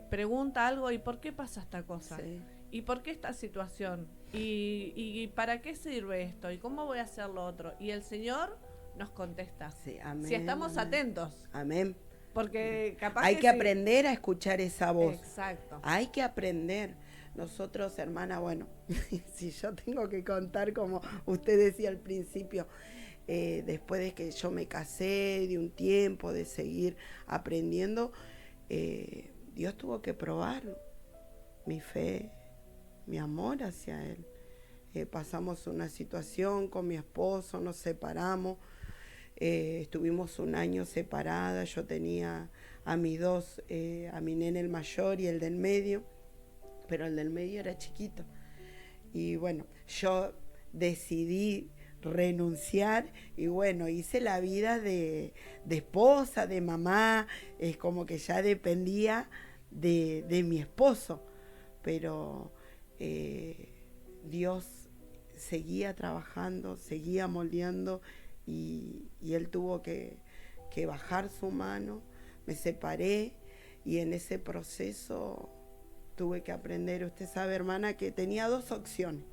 Speaker 4: pregunta algo, ¿y por qué pasa esta cosa?
Speaker 5: Sí.
Speaker 4: ¿Y por qué esta situación? ¿Y para qué sirve esto? ¿Y cómo voy a hacer lo otro? Y el Señor nos contesta.
Speaker 5: Sí, amén,
Speaker 4: si estamos
Speaker 5: amén.
Speaker 4: Atentos.
Speaker 5: Amén.
Speaker 4: Porque capaz
Speaker 5: hay que
Speaker 4: sí.
Speaker 5: aprender a escuchar esa voz.
Speaker 4: Exacto.
Speaker 5: Hay que aprender. Nosotros, hermana, bueno, si yo tengo que contar como usted decía al principio, después de que yo me casé, de un tiempo, de seguir aprendiendo, Dios tuvo que probar mi fe, mi amor hacia Él. Pasamos una situación con mi esposo, nos separamos, estuvimos un año separadas, yo tenía a mis dos, a mi nene el mayor y el del medio, pero el del medio era chiquito. Y bueno, yo decidí renunciar y bueno, hice la vida de esposa, de mamá, es como que ya dependía de mi esposo, pero Dios seguía trabajando, seguía moldeando y Él tuvo que bajar su mano. Me separé y en ese proceso tuve que aprender. Usted sabe, hermana, que tenía dos opciones,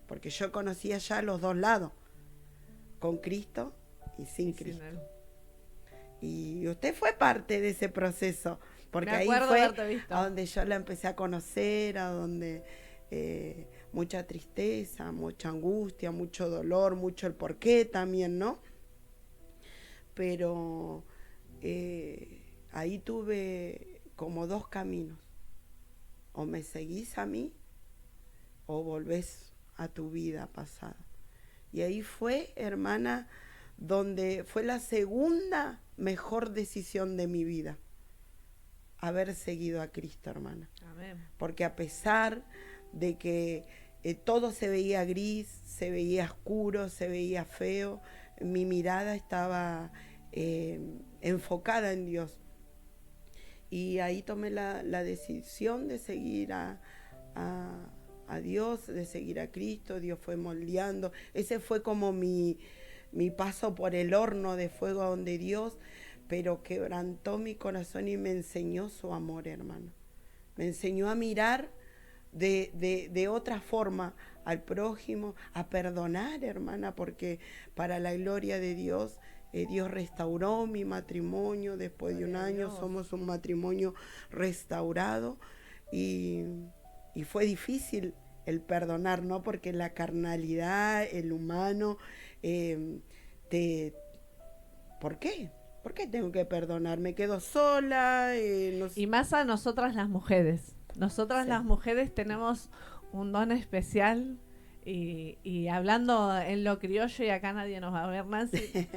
Speaker 5: porque yo conocía ya los dos lados, con Cristo y sin Cristo. Y usted fue parte de ese proceso, porque ahí fue a donde yo la empecé a conocer, a donde mucha tristeza, mucha angustia, mucho dolor, mucho el porqué también, ¿no? Pero ahí tuve como dos caminos. O me seguís a mí o volvés a tu vida pasada. Y ahí fue, hermana, donde fue la segunda mejor decisión de mi vida, haber seguido a Cristo, hermana.
Speaker 4: Amén. Porque
Speaker 5: a pesar de que todo se veía gris, se veía oscuro, se veía feo, mi mirada estaba enfocada en Dios. Y ahí tomé la decisión de seguir a Dios, de seguir a Cristo. Dios fue moldeando. Ese fue como mi paso por el horno de fuego donde Dios, pero quebrantó mi corazón y me enseñó su amor, hermano. Me enseñó a mirar de otra forma al prójimo, a perdonar, hermana, porque para la gloria de Dios, Dios restauró mi matrimonio. Después de un año somos un matrimonio restaurado y fue difícil el perdonar, ¿no? Porque la carnalidad, el humano, ¿por qué? ¿Por qué tengo que perdonar? ¿Me quedo sola? No sé.
Speaker 4: Y más a nosotras las mujeres. Nosotras
Speaker 5: Sí.
Speaker 4: las mujeres tenemos un don especial y hablando en lo criollo, y acá nadie nos va a ver, Nancy,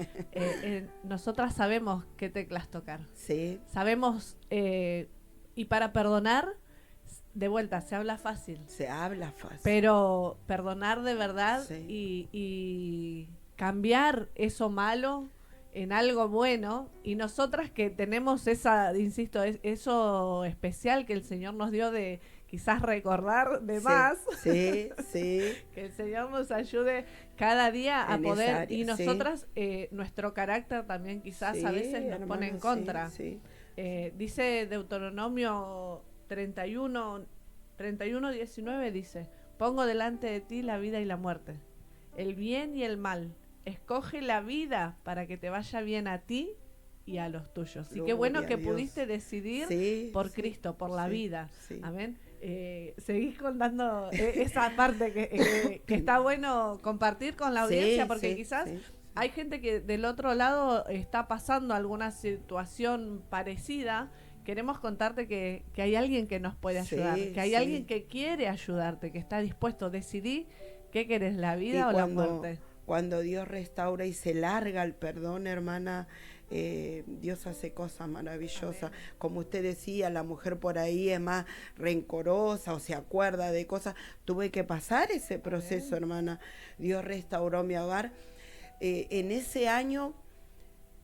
Speaker 4: nosotras sabemos qué teclas tocar.
Speaker 5: Sí,
Speaker 4: Sabemos, y para perdonar, de vuelta, se habla fácil.
Speaker 5: se habla fácil.
Speaker 4: Pero perdonar de verdad
Speaker 5: Sí.
Speaker 4: y cambiar eso malo en algo bueno, y nosotras que tenemos esa, insisto, eso especial que el Señor nos dio de quizás recordar de
Speaker 5: Sí,
Speaker 4: más,
Speaker 5: sí, sí.
Speaker 4: que el Señor nos ayude cada día a
Speaker 5: En
Speaker 4: poder,
Speaker 5: esa área,
Speaker 4: y
Speaker 5: sí.
Speaker 4: nosotras, nuestro carácter también quizás
Speaker 5: Sí,
Speaker 4: a veces nos pone en
Speaker 5: hermana,
Speaker 4: contra.
Speaker 5: sí,
Speaker 4: Dice Deuteronomio 31, 19 dice: pongo delante de ti la vida y la muerte, el bien y el mal. Escoge la vida para que te vaya bien a ti y a los tuyos. Y qué bueno
Speaker 5: Gloria
Speaker 4: que
Speaker 5: a Dios.
Speaker 4: pudiste decidir
Speaker 5: Sí,
Speaker 4: por
Speaker 5: sí,
Speaker 4: Cristo, por la
Speaker 5: sí,
Speaker 4: vida.
Speaker 5: sí.
Speaker 4: Amén. Seguís contando esa parte que está bueno compartir con la audiencia,
Speaker 5: Sí,
Speaker 4: porque
Speaker 5: sí,
Speaker 4: quizás
Speaker 5: sí.
Speaker 4: hay gente que del otro lado está pasando alguna situación parecida. Queremos contarte que hay alguien que nos puede
Speaker 5: Sí,
Speaker 4: ayudar, que hay
Speaker 5: sí.
Speaker 4: alguien que quiere ayudarte, que está dispuesto. Decidí qué querés, la
Speaker 5: Y
Speaker 4: vida o la muerte.
Speaker 5: cuando Dios restaura y se larga el perdón, hermana, Dios hace cosas maravillosas.
Speaker 4: Amén.
Speaker 5: Como usted decía, la mujer por ahí es más rencorosa o se acuerda de cosas. Tuve que pasar ese proceso, hermana. Dios restauró mi hogar. En ese año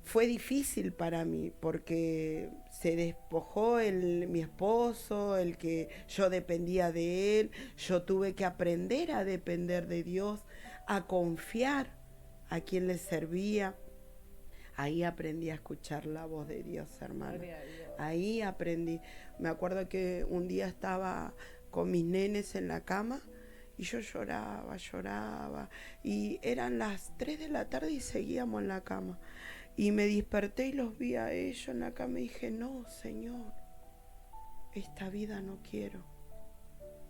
Speaker 5: fue difícil para mí porque se despojó mi esposo, el que yo dependía de él. Yo tuve que aprender a depender de Dios, a confiar a quien le servía. Ahí aprendí a escuchar la voz de Dios, hermana. Ahí aprendí. Me acuerdo que un día estaba con mis nenes en la cama y yo lloraba. Y eran las 3 de la tarde y seguíamos en la cama. Y me desperté y los vi a ellos en la cama y dije: no, Señor, esta vida no quiero.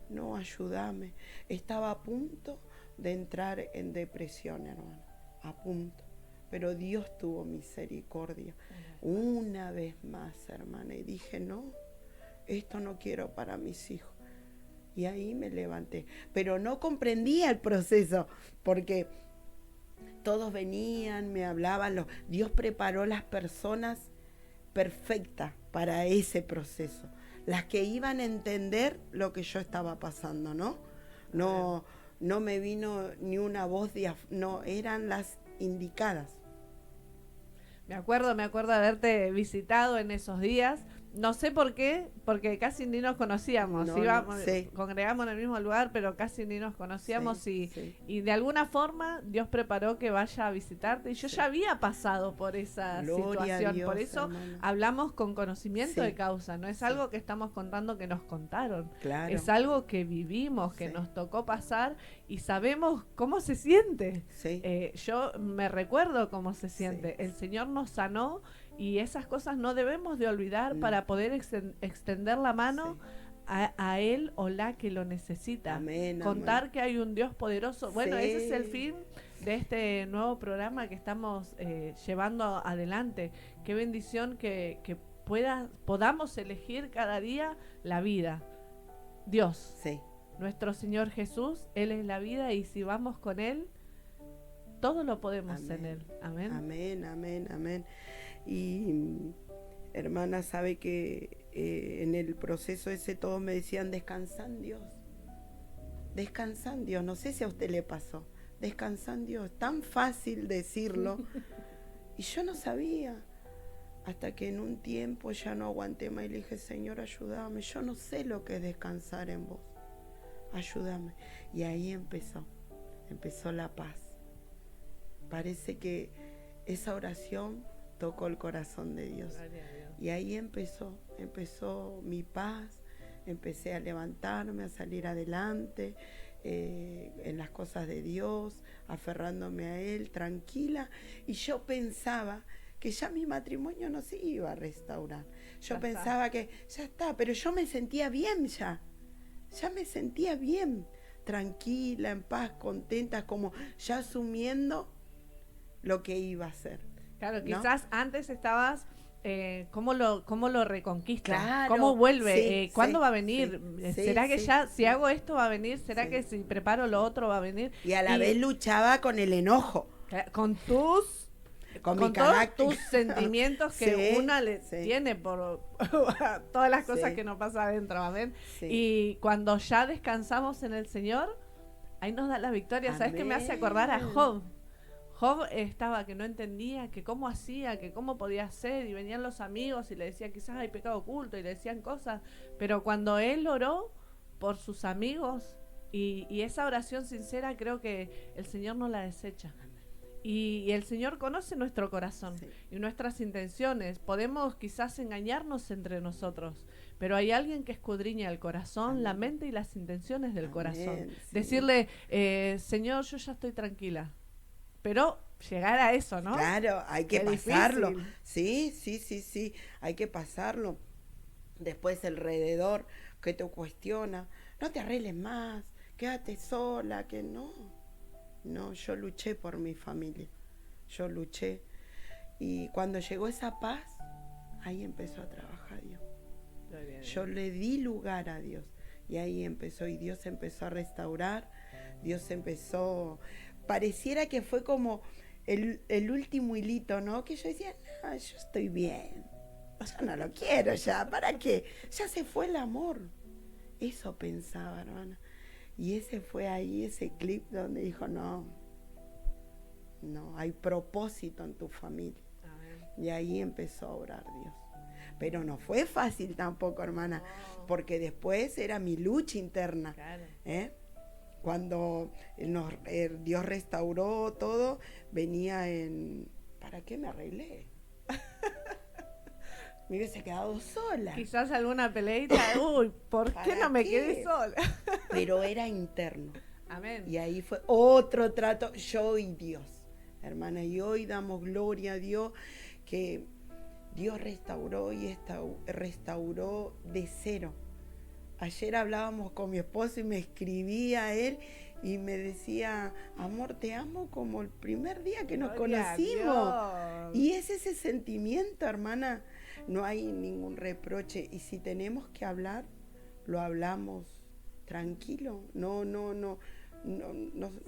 Speaker 5: No, ayúdame. Estaba a punto de entrar en depresión, hermano. A punto. Pero Dios tuvo misericordia una vez más, hermana. Y dije: no, esto no quiero para mis hijos. Y ahí me levanté. Pero no comprendía el proceso, porque todos venían, me hablaban. Dios preparó las personas perfectas para ese proceso. Las que iban a entender lo que yo estaba pasando, ¿no? No me vino ni una voz no, eran las indicadas.
Speaker 4: Me acuerdo haberte visitado en esos días. No sé por qué, porque casi ni nos conocíamos.
Speaker 5: Sí.
Speaker 4: Congregamos en el mismo lugar, pero casi ni nos conocíamos.
Speaker 5: Sí.
Speaker 4: Y de alguna forma Dios preparó que vaya a visitarte. Y yo ya había pasado por esa
Speaker 5: Gloria a
Speaker 4: situación.
Speaker 5: Dios,
Speaker 4: por eso
Speaker 5: hermana.
Speaker 4: hablamos con conocimiento
Speaker 5: Sí.
Speaker 4: de causa. No es algo que estamos contando que nos contaron.
Speaker 5: Claro.
Speaker 4: Es algo que vivimos, que
Speaker 5: Sí.
Speaker 4: nos tocó pasar y sabemos cómo se siente.
Speaker 5: Sí.
Speaker 4: Yo me recuerdo cómo se siente.
Speaker 5: Sí.
Speaker 4: El Señor nos sanó y esas cosas no debemos de olvidar
Speaker 5: No.
Speaker 4: para poder extender la mano
Speaker 5: Sí.
Speaker 4: a él o la que lo necesita.
Speaker 5: Amén,
Speaker 4: Contar
Speaker 5: amén.
Speaker 4: que hay un Dios poderoso. Bueno,
Speaker 5: Sí.
Speaker 4: ese es el fin de este nuevo programa que estamos llevando adelante. Qué bendición que podamos elegir cada día la vida. Dios,
Speaker 5: Sí.
Speaker 4: nuestro Señor Jesús, Él es la vida, y si vamos con Él, todo lo podemos en
Speaker 5: Amén.
Speaker 4: Él. Amén.
Speaker 5: Amén, amén, amén. Y hermana, sabe que en el proceso ese todos me decían: descansa en Dios. Descansa en Dios. No sé si a usted le pasó. Descansa en Dios. Tan fácil decirlo. Y yo no sabía. Hasta que en un tiempo ya no aguanté más y le dije: Señor, ayúdame. Yo no sé lo que es descansar en vos. Ayúdame. Y ahí empezó la paz. Parece que esa oración tocó el corazón de Dios. Y ahí empezó mi paz. Empecé a levantarme, a salir adelante en las cosas de Dios, aferrándome a Él, tranquila. Y yo pensaba que ya mi matrimonio no se iba a restaurar. Yo pensaba que ya está, pero yo me sentía bien ya me sentía bien. tranquila, en paz, contenta, como ya asumiendo lo que iba a ser.
Speaker 4: Claro,
Speaker 5: ¿no?
Speaker 4: quizás antes estabas, ¿cómo lo reconquista?
Speaker 5: Claro,
Speaker 4: ¿Cómo vuelve?
Speaker 5: sí,
Speaker 4: ¿Cuándo
Speaker 5: sí,
Speaker 4: va a venir?
Speaker 5: sí,
Speaker 4: ¿Será que
Speaker 5: sí,
Speaker 4: ya, si
Speaker 5: sí.
Speaker 4: hago esto va a venir? ¿Será
Speaker 5: Sí.
Speaker 4: que si preparo lo otro va a venir?
Speaker 5: Y a la vez luchaba con el enojo,
Speaker 4: Con
Speaker 5: con mi
Speaker 4: con todos
Speaker 5: carácter.
Speaker 4: tus sentimientos que
Speaker 5: Sí,
Speaker 4: una le
Speaker 5: sí.
Speaker 4: tiene por todas las cosas
Speaker 5: Sí.
Speaker 4: que nos pasa adentro, amén.
Speaker 5: Sí.
Speaker 4: Y cuando ya descansamos en el Señor, ahí nos da la victoria. ¿Sabes qué me hace acordar a
Speaker 5: Amén.
Speaker 4: Job? Job estaba que no entendía, que cómo hacía, que cómo podía hacer, y venían los amigos y le decían quizás hay pecado oculto, y le decían cosas, pero cuando él oró por sus amigos y esa oración sincera, creo que el Señor no la desecha. Y el Señor conoce nuestro corazón
Speaker 5: Sí.
Speaker 4: y nuestras intenciones. Podemos quizás engañarnos entre nosotros, pero hay alguien que escudriña el corazón,
Speaker 5: Amén.
Speaker 4: la mente y las intenciones del corazón.
Speaker 5: Amén, sí.
Speaker 4: Decirle, Señor, yo ya estoy tranquila. Pero llegar a eso, ¿no?
Speaker 5: Claro, hay que
Speaker 4: Qué
Speaker 5: pasarlo.
Speaker 4: difícil.
Speaker 5: Sí, hay que pasarlo. Después el alrededor que te cuestiona, no te arregles más, quédate sola, que no. No, yo luché por mi familia, yo luché. Y cuando llegó esa paz, ahí empezó a trabajar Dios. Yo le di lugar a Dios y ahí empezó, y Dios empezó a restaurar, Dios empezó, pareciera que fue como el último hilito, ¿no? Que yo decía, no, yo estoy bien, yo no lo quiero ya, ¿para qué? Ya se fue el amor. Eso pensaba, hermana. Y ese fue ahí, ese clip donde dijo, no, hay propósito en tu familia.
Speaker 4: Amén.
Speaker 5: Y ahí empezó a orar Dios. Pero no fue fácil tampoco, hermana, porque después era mi lucha interna.
Speaker 4: Claro.
Speaker 5: Cuando Dios restauró todo, venía en, ¿para qué me arreglé? Me hubiese quedado sola.
Speaker 4: Quizás alguna peleita, uy, ¿por qué
Speaker 5: ¿Para
Speaker 4: no me
Speaker 5: qué?
Speaker 4: quedé sola?
Speaker 5: Pero era interno.
Speaker 4: Amén.
Speaker 5: Y ahí fue otro trato, yo y Dios, hermana. Y hoy damos gloria a Dios que Dios restauró y restauró de cero. Ayer hablábamos con mi esposo y me escribía él y me decía, amor, te amo como el primer día que nos
Speaker 4: Gloria a
Speaker 5: conocimos.
Speaker 4: Dios.
Speaker 5: Y es ese sentimiento, hermana. No hay ningún reproche. Y si tenemos que hablar, lo hablamos tranquilo. No,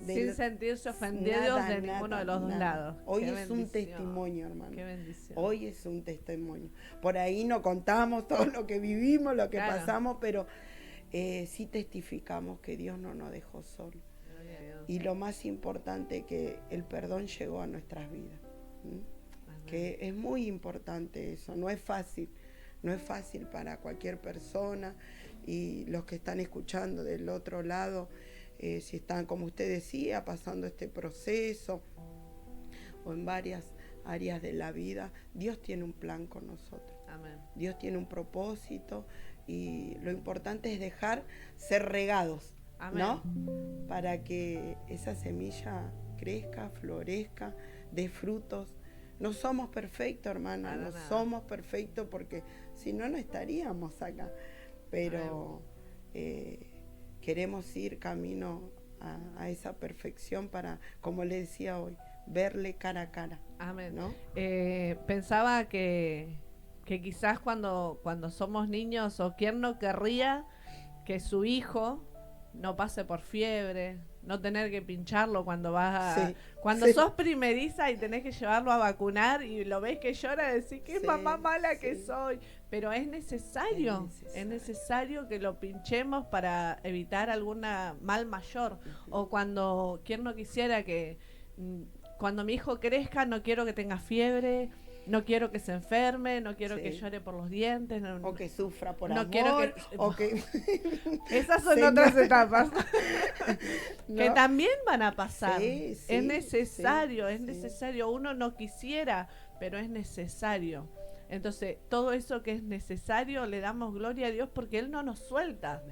Speaker 4: Sin sentirse ofendidos
Speaker 5: nada,
Speaker 4: de ninguno de los dos
Speaker 5: nada.
Speaker 4: lados.
Speaker 5: Hoy
Speaker 4: Qué
Speaker 5: es un
Speaker 4: bendición.
Speaker 5: testimonio, hermano.
Speaker 4: Qué bendición.
Speaker 5: Hoy es un testimonio. Por ahí no contamos todo lo que vivimos, lo que
Speaker 4: Claro.
Speaker 5: pasamos, pero sí testificamos que Dios no nos dejó solos.
Speaker 4: Gloria a Dios.
Speaker 5: Y lo más importante, que el perdón llegó a nuestras vidas. ¿m?
Speaker 4: Amén.
Speaker 5: Que es muy importante eso. No es fácil para cualquier persona. Y los que están escuchando del otro lado, si están, como usted decía, pasando este proceso o en varias áreas de la vida, Dios tiene un plan con nosotros.
Speaker 4: Amén.
Speaker 5: Dios tiene un propósito y lo importante es dejar ser regados,
Speaker 4: Amén.
Speaker 5: ¿no? Para que esa semilla crezca, florezca, dé frutos. No somos perfectos, hermana,
Speaker 4: Para
Speaker 5: no
Speaker 4: nada.
Speaker 5: somos perfectos porque si no, no estaríamos acá. Pero queremos ir camino a esa perfección para, como le decía hoy, verle cara a cara,
Speaker 4: Amén.
Speaker 5: ¿no?
Speaker 4: Pensaba que quizás cuando somos niños, o quién no querría que su hijo no pase por fiebre, no tener que pincharlo cuando vas a...
Speaker 5: Sí,
Speaker 4: Cuando
Speaker 5: sí.
Speaker 4: sos primeriza y tenés que llevarlo a vacunar y lo ves que llora, decís, qué
Speaker 5: Sí,
Speaker 4: mamá mala que
Speaker 5: sí.
Speaker 4: soy. Pero es necesario, es necesario que lo pinchemos para evitar alguna mal mayor. O cuando, ¿quién no quisiera que cuando mi hijo crezca no quiero que tenga fiebre, no quiero que se enferme, no quiero que
Speaker 5: Sí.
Speaker 4: llore por los dientes?
Speaker 5: O que sufra por
Speaker 4: No
Speaker 5: amor,
Speaker 4: quiero que-
Speaker 5: o que...
Speaker 4: Esas son
Speaker 5: Señor.
Speaker 4: otras etapas que
Speaker 5: ¿no?
Speaker 4: también van a pasar.
Speaker 5: Sí, sí,
Speaker 4: Es necesario,
Speaker 5: sí,
Speaker 4: es
Speaker 5: sí.
Speaker 4: necesario. Uno no quisiera, pero es necesario. Entonces, todo eso que es necesario, le damos gloria a Dios porque Él no nos suelta.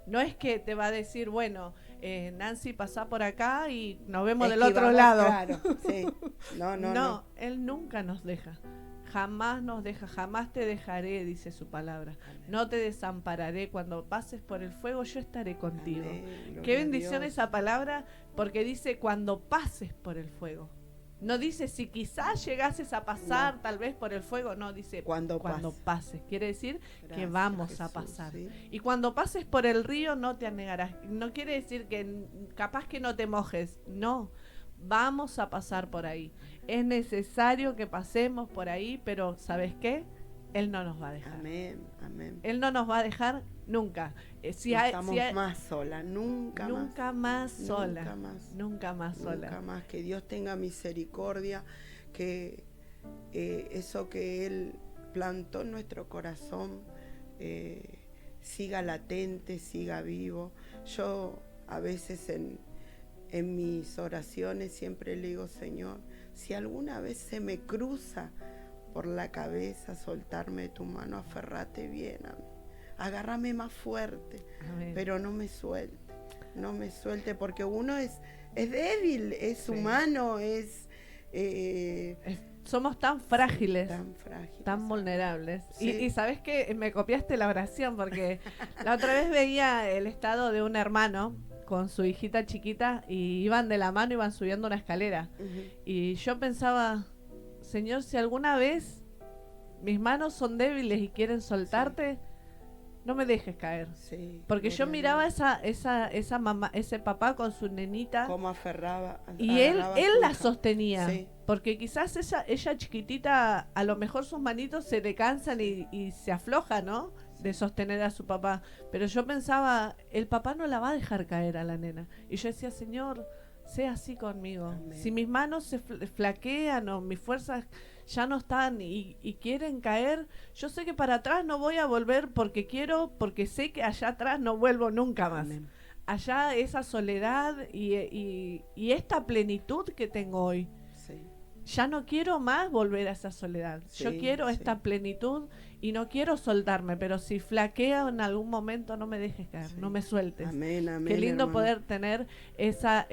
Speaker 4: No es que te va a decir, bueno, Nancy, pasá por acá y nos vemos del otro
Speaker 5: Esquivamos,
Speaker 4: lado.
Speaker 5: Claro, sí. No.
Speaker 4: Él nunca nos deja. jamás nos deja, jamás te dejaré, dice su palabra. No te desampararé, cuando pases por el fuego yo estaré contigo.
Speaker 5: Amén.
Speaker 4: Qué
Speaker 5: Gloria a
Speaker 4: bendición
Speaker 5: Dios.
Speaker 4: esa palabra, porque dice cuando pases por el fuego. No dice si quizás llegases a pasar
Speaker 5: No.
Speaker 4: tal vez por el fuego, no, dice
Speaker 5: Cuando
Speaker 4: pases. Quiere decir que
Speaker 5: Gracias,
Speaker 4: vamos a
Speaker 5: Jesús,
Speaker 4: pasar.
Speaker 5: sí.
Speaker 4: Y cuando pases por el río no te anegarás. No quiere decir que capaz que no te mojes, no. Vamos a pasar por ahí. Es necesario que pasemos por ahí, pero ¿sabes qué? Él no nos va a dejar.
Speaker 5: Amén, amén.
Speaker 4: Él no nos va a dejar nunca. Si
Speaker 5: No
Speaker 4: hay-
Speaker 5: estamos
Speaker 4: si hay-
Speaker 5: más solas, nunca más.
Speaker 4: sola.
Speaker 5: Nunca más.
Speaker 4: Nunca más sola.
Speaker 5: Nunca más. Que Dios tenga misericordia, que eso que Él plantó en nuestro corazón siga latente, siga vivo. Yo a veces en mis oraciones siempre le digo, Señor, si alguna vez se me cruza por la cabeza soltarme de tu mano, aferrate bien a mí, agárrame más fuerte,
Speaker 4: Amén.
Speaker 5: pero no me suelte, porque uno es débil, es
Speaker 4: Sí.
Speaker 5: humano, es
Speaker 4: Somos tan frágiles.
Speaker 5: tan frágil.
Speaker 4: Tan vulnerables.
Speaker 5: Sí.
Speaker 4: Y sabes que me copiaste la oración porque la otra vez veía el estado de un hermano con su hijita chiquita y iban de la mano, iban subiendo una escalera.
Speaker 5: Ujú.
Speaker 4: Y yo pensaba, Señor, si alguna vez mis manos son débiles y quieren soltarte, no me dejes caer.
Speaker 5: Sí,
Speaker 4: Porque yo
Speaker 5: gloria a
Speaker 4: miraba
Speaker 5: Dios.
Speaker 4: esa mamá, ese papá con su nenita
Speaker 5: Cómo agarraba
Speaker 4: y él
Speaker 5: a su
Speaker 4: la
Speaker 5: hija.
Speaker 4: sostenía.
Speaker 5: Sí.
Speaker 4: Porque quizás ella chiquitita, a lo mejor sus manitos se le cansan y se afloja, ¿no? De sostener a su papá. Pero yo pensaba, el papá no la va a dejar caer a la nena. Y yo decía, Señor, sea así conmigo.
Speaker 5: Amén.
Speaker 4: Si mis manos se flaquean o mis fuerzas ya no están y quieren caer, yo sé que para atrás no voy a volver porque quiero, porque sé que allá atrás no vuelvo nunca más.
Speaker 5: Amén.
Speaker 4: Allá esa soledad y esta plenitud que tengo hoy.
Speaker 5: Sí.
Speaker 4: Ya no quiero más volver a esa soledad. Yo
Speaker 5: Sí,
Speaker 4: quiero
Speaker 5: sí.
Speaker 4: esta plenitud y no quiero soltarme, pero si flaqueo en algún momento no me dejes caer,
Speaker 5: Sí.
Speaker 4: no me sueltes.
Speaker 5: Amén, amén.
Speaker 4: Qué lindo
Speaker 5: hermano.
Speaker 4: poder tener esa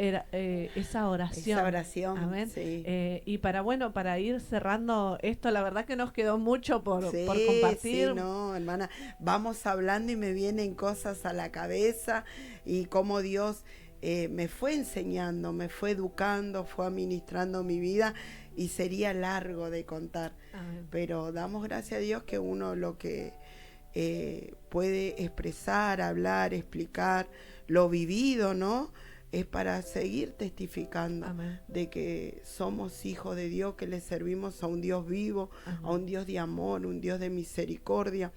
Speaker 4: oración.
Speaker 5: Esa oración.
Speaker 4: Amén.
Speaker 5: Sí.
Speaker 4: Y para ir cerrando esto, la verdad que nos quedó mucho por
Speaker 5: Sí,
Speaker 4: compartir.
Speaker 5: sí, no, hermana, vamos hablando y me vienen cosas a la cabeza y cómo Dios me fue enseñando, me fue educando, fue administrando mi vida y sería largo de contar,
Speaker 4: Amén.
Speaker 5: pero damos gracias a Dios que uno lo que puede expresar, hablar, explicar lo vivido, ¿no? Es para seguir testificando
Speaker 4: Amén.
Speaker 5: de que somos hijos de Dios, que le servimos a un Dios vivo,
Speaker 4: Amén.
Speaker 5: a un Dios de amor, un Dios de misericordia.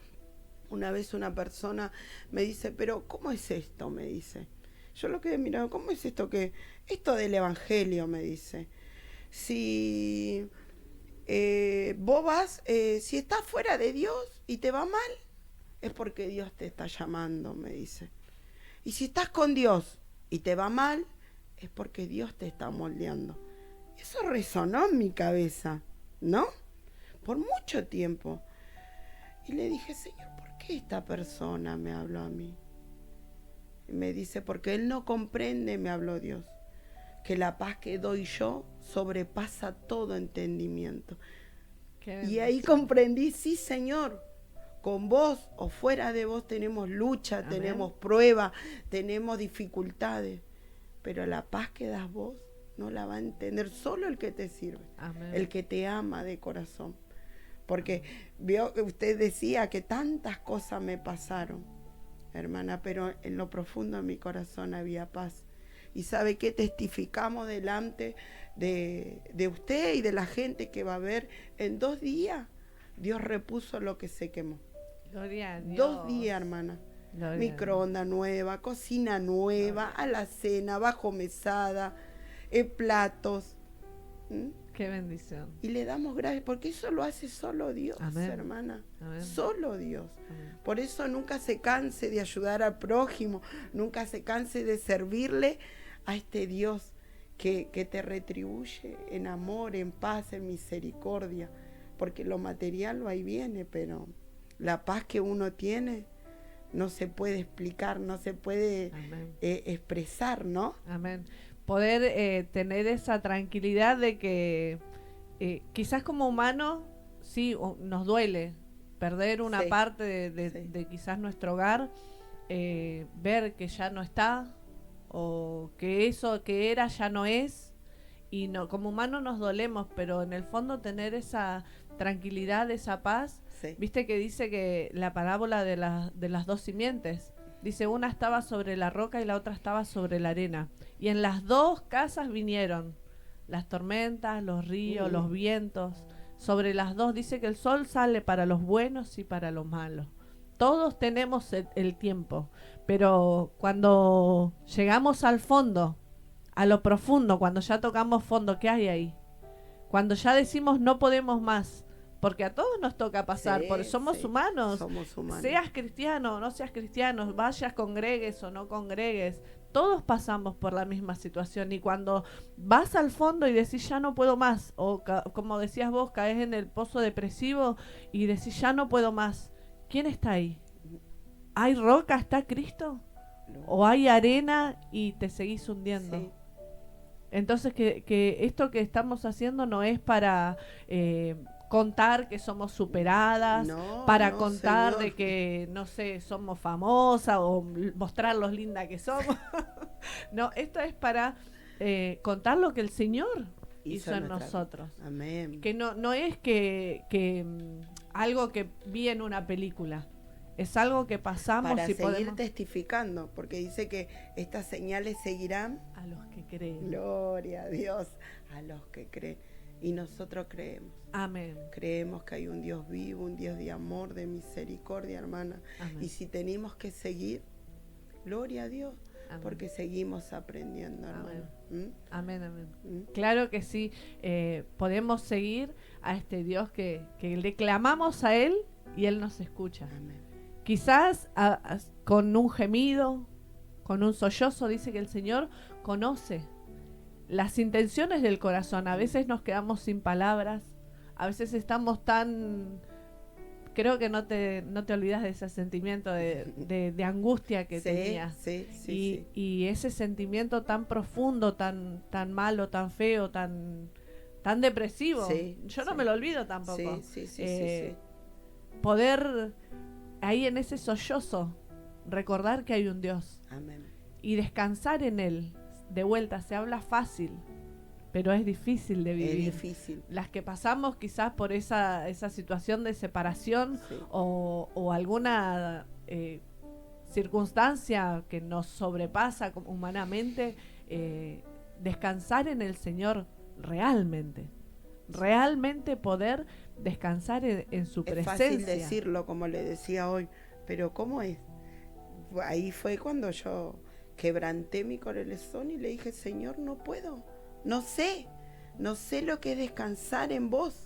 Speaker 5: Una vez una persona me dice, pero ¿cómo es esto? Me dice. Yo lo quedé mirando, ¿cómo es esto que esto del evangelio? Me dice. Si vos vas, si estás fuera de Dios y te va mal, es porque Dios te está llamando, me dice. Y si estás con Dios y te va mal, es porque Dios te está moldeando. Eso resonó en mi cabeza, ¿no? Por mucho tiempo. Y le dije, Señor, ¿por qué esta persona me habló a mí? Y me dice, porque él no comprende, me habló Dios, que la paz que doy yo sobrepasa todo entendimiento.
Speaker 4: Qué
Speaker 5: Y ahí comprendí, sí, Señor, con vos o fuera de vos tenemos lucha,
Speaker 4: Amén.
Speaker 5: tenemos pruebas, tenemos dificultades, pero la paz que das vos no la va a entender solo el que te sirve,
Speaker 4: Amén.
Speaker 5: el que te ama de corazón. Porque vio que usted decía que tantas cosas me pasaron, hermana, pero en lo profundo de mi corazón había paz. Y sabe que testificamos delante de usted y de la gente que va a ver, en 2 días Dios repuso lo que se quemó.
Speaker 4: Gloria a Dios.
Speaker 5: 2 días, hermana.
Speaker 4: Gloria a
Speaker 5: Microondas nueva, cocina nueva, alacena, bajo mesada, platos. ¿Mm?
Speaker 4: Qué bendición.
Speaker 5: Y le damos gracias, porque eso lo hace solo Dios,
Speaker 4: Amén.
Speaker 5: hermana.
Speaker 4: Amén.
Speaker 5: Solo Dios.
Speaker 4: Amén.
Speaker 5: Por eso nunca se canse de ayudar al prójimo, nunca se canse de servirle a este Dios que te retribuye en amor, en paz, en misericordia. Porque lo material va y viene, pero la paz que uno tiene no se puede explicar, no se puede
Speaker 4: Amén.
Speaker 5: expresar, ¿no?
Speaker 4: Amén. Poder tener esa tranquilidad de que quizás como humano sí, nos duele perder una
Speaker 5: Sí,
Speaker 4: parte
Speaker 5: sí.
Speaker 4: de quizás nuestro hogar, ver que ya no está, o que eso que era ya no es, y no, como humanos nos dolemos, pero en el fondo tener esa tranquilidad, esa paz.
Speaker 5: Sí.
Speaker 4: Viste que dice que la parábola de las dos simientes, dice, una estaba sobre la roca y la otra estaba sobre la arena, y en las dos casas vinieron las tormentas, los ríos, los vientos. Sobre las dos dice que el sol sale para los buenos y para los malos. Todos tenemos el tiempo, pero cuando llegamos al fondo, a lo profundo, cuando ya tocamos fondo, ¿qué hay ahí? Cuando ya decimos no podemos más, porque a todos nos toca pasar,
Speaker 5: Sí,
Speaker 4: porque somos
Speaker 5: sí,
Speaker 4: humanos.
Speaker 5: somos humanos.
Speaker 4: Seas cristiano o no seas cristiano, vayas, congregues o no congregues, todos pasamos por la misma situación, y cuando vas al fondo y decís ya no puedo más, o como decías vos, caes en el pozo depresivo y decís ya no puedo más, ¿quién está ahí? ¿Hay roca? ¿Está Cristo?
Speaker 5: No.
Speaker 4: ¿O hay arena y te seguís hundiendo?
Speaker 5: Sí.
Speaker 4: Entonces que esto que estamos haciendo no es para contar que somos superadas,
Speaker 5: No,
Speaker 4: para
Speaker 5: no,
Speaker 4: contar
Speaker 5: señor.
Speaker 4: de que, no sé, somos famosas o mostrar lo linda que somos. No, esto es para contar lo que el Señor hizo en
Speaker 5: nuestra-
Speaker 4: nosotros.
Speaker 5: Amén.
Speaker 4: Que no es que algo que vi en una película, es algo que pasamos
Speaker 5: Para
Speaker 4: y
Speaker 5: seguir
Speaker 4: podemos
Speaker 5: testificando, porque dice que estas señales seguirán.
Speaker 4: a los que creen.
Speaker 5: Gloria a Dios, a los que creen. Y nosotros creemos.
Speaker 4: Amén.
Speaker 5: Creemos que hay un Dios vivo, un Dios de amor, de misericordia, hermana.
Speaker 4: Amén.
Speaker 5: Y si tenemos que seguir, gloria a Dios,
Speaker 4: Amén.
Speaker 5: porque seguimos aprendiendo, hermana.
Speaker 4: Amén, amén.
Speaker 5: ¿Mm?
Speaker 4: Claro que sí, podemos seguir a este Dios que le clamamos a Él y Él nos escucha.
Speaker 5: Amén.
Speaker 4: Quizás con un gemido, con un sollozo, dice que el Señor conoce las intenciones del corazón. A veces nos quedamos sin palabras, a veces estamos tan... Creo que no te olvidas de ese sentimiento de angustia que tenías.
Speaker 5: Sí, sí, sí.
Speaker 4: Y ese sentimiento tan profundo, tan malo, tan feo, tan depresivo.
Speaker 5: Sí,
Speaker 4: Yo no
Speaker 5: sí.
Speaker 4: me lo olvido tampoco.
Speaker 5: Sí, sí, sí,
Speaker 4: Eh,
Speaker 5: sí.
Speaker 4: Poder ahí en ese sollozo recordar que hay un Dios
Speaker 5: Amén.
Speaker 4: y descansar en Él. De vuelta, se habla fácil, pero es difícil de
Speaker 5: Es
Speaker 4: vivir.
Speaker 5: difícil.
Speaker 4: Las que pasamos quizás por esa situación de separación
Speaker 5: Sí.
Speaker 4: o alguna circunstancia que nos sobrepasa humanamente, descansar en el Señor realmente poder descansar en su
Speaker 5: Es
Speaker 4: presencia.
Speaker 5: fácil decirlo, como le decía hoy, pero ¿cómo es? Ahí fue cuando yo quebranté mi corazón y le dije, Señor, no puedo, no sé lo que es descansar en vos.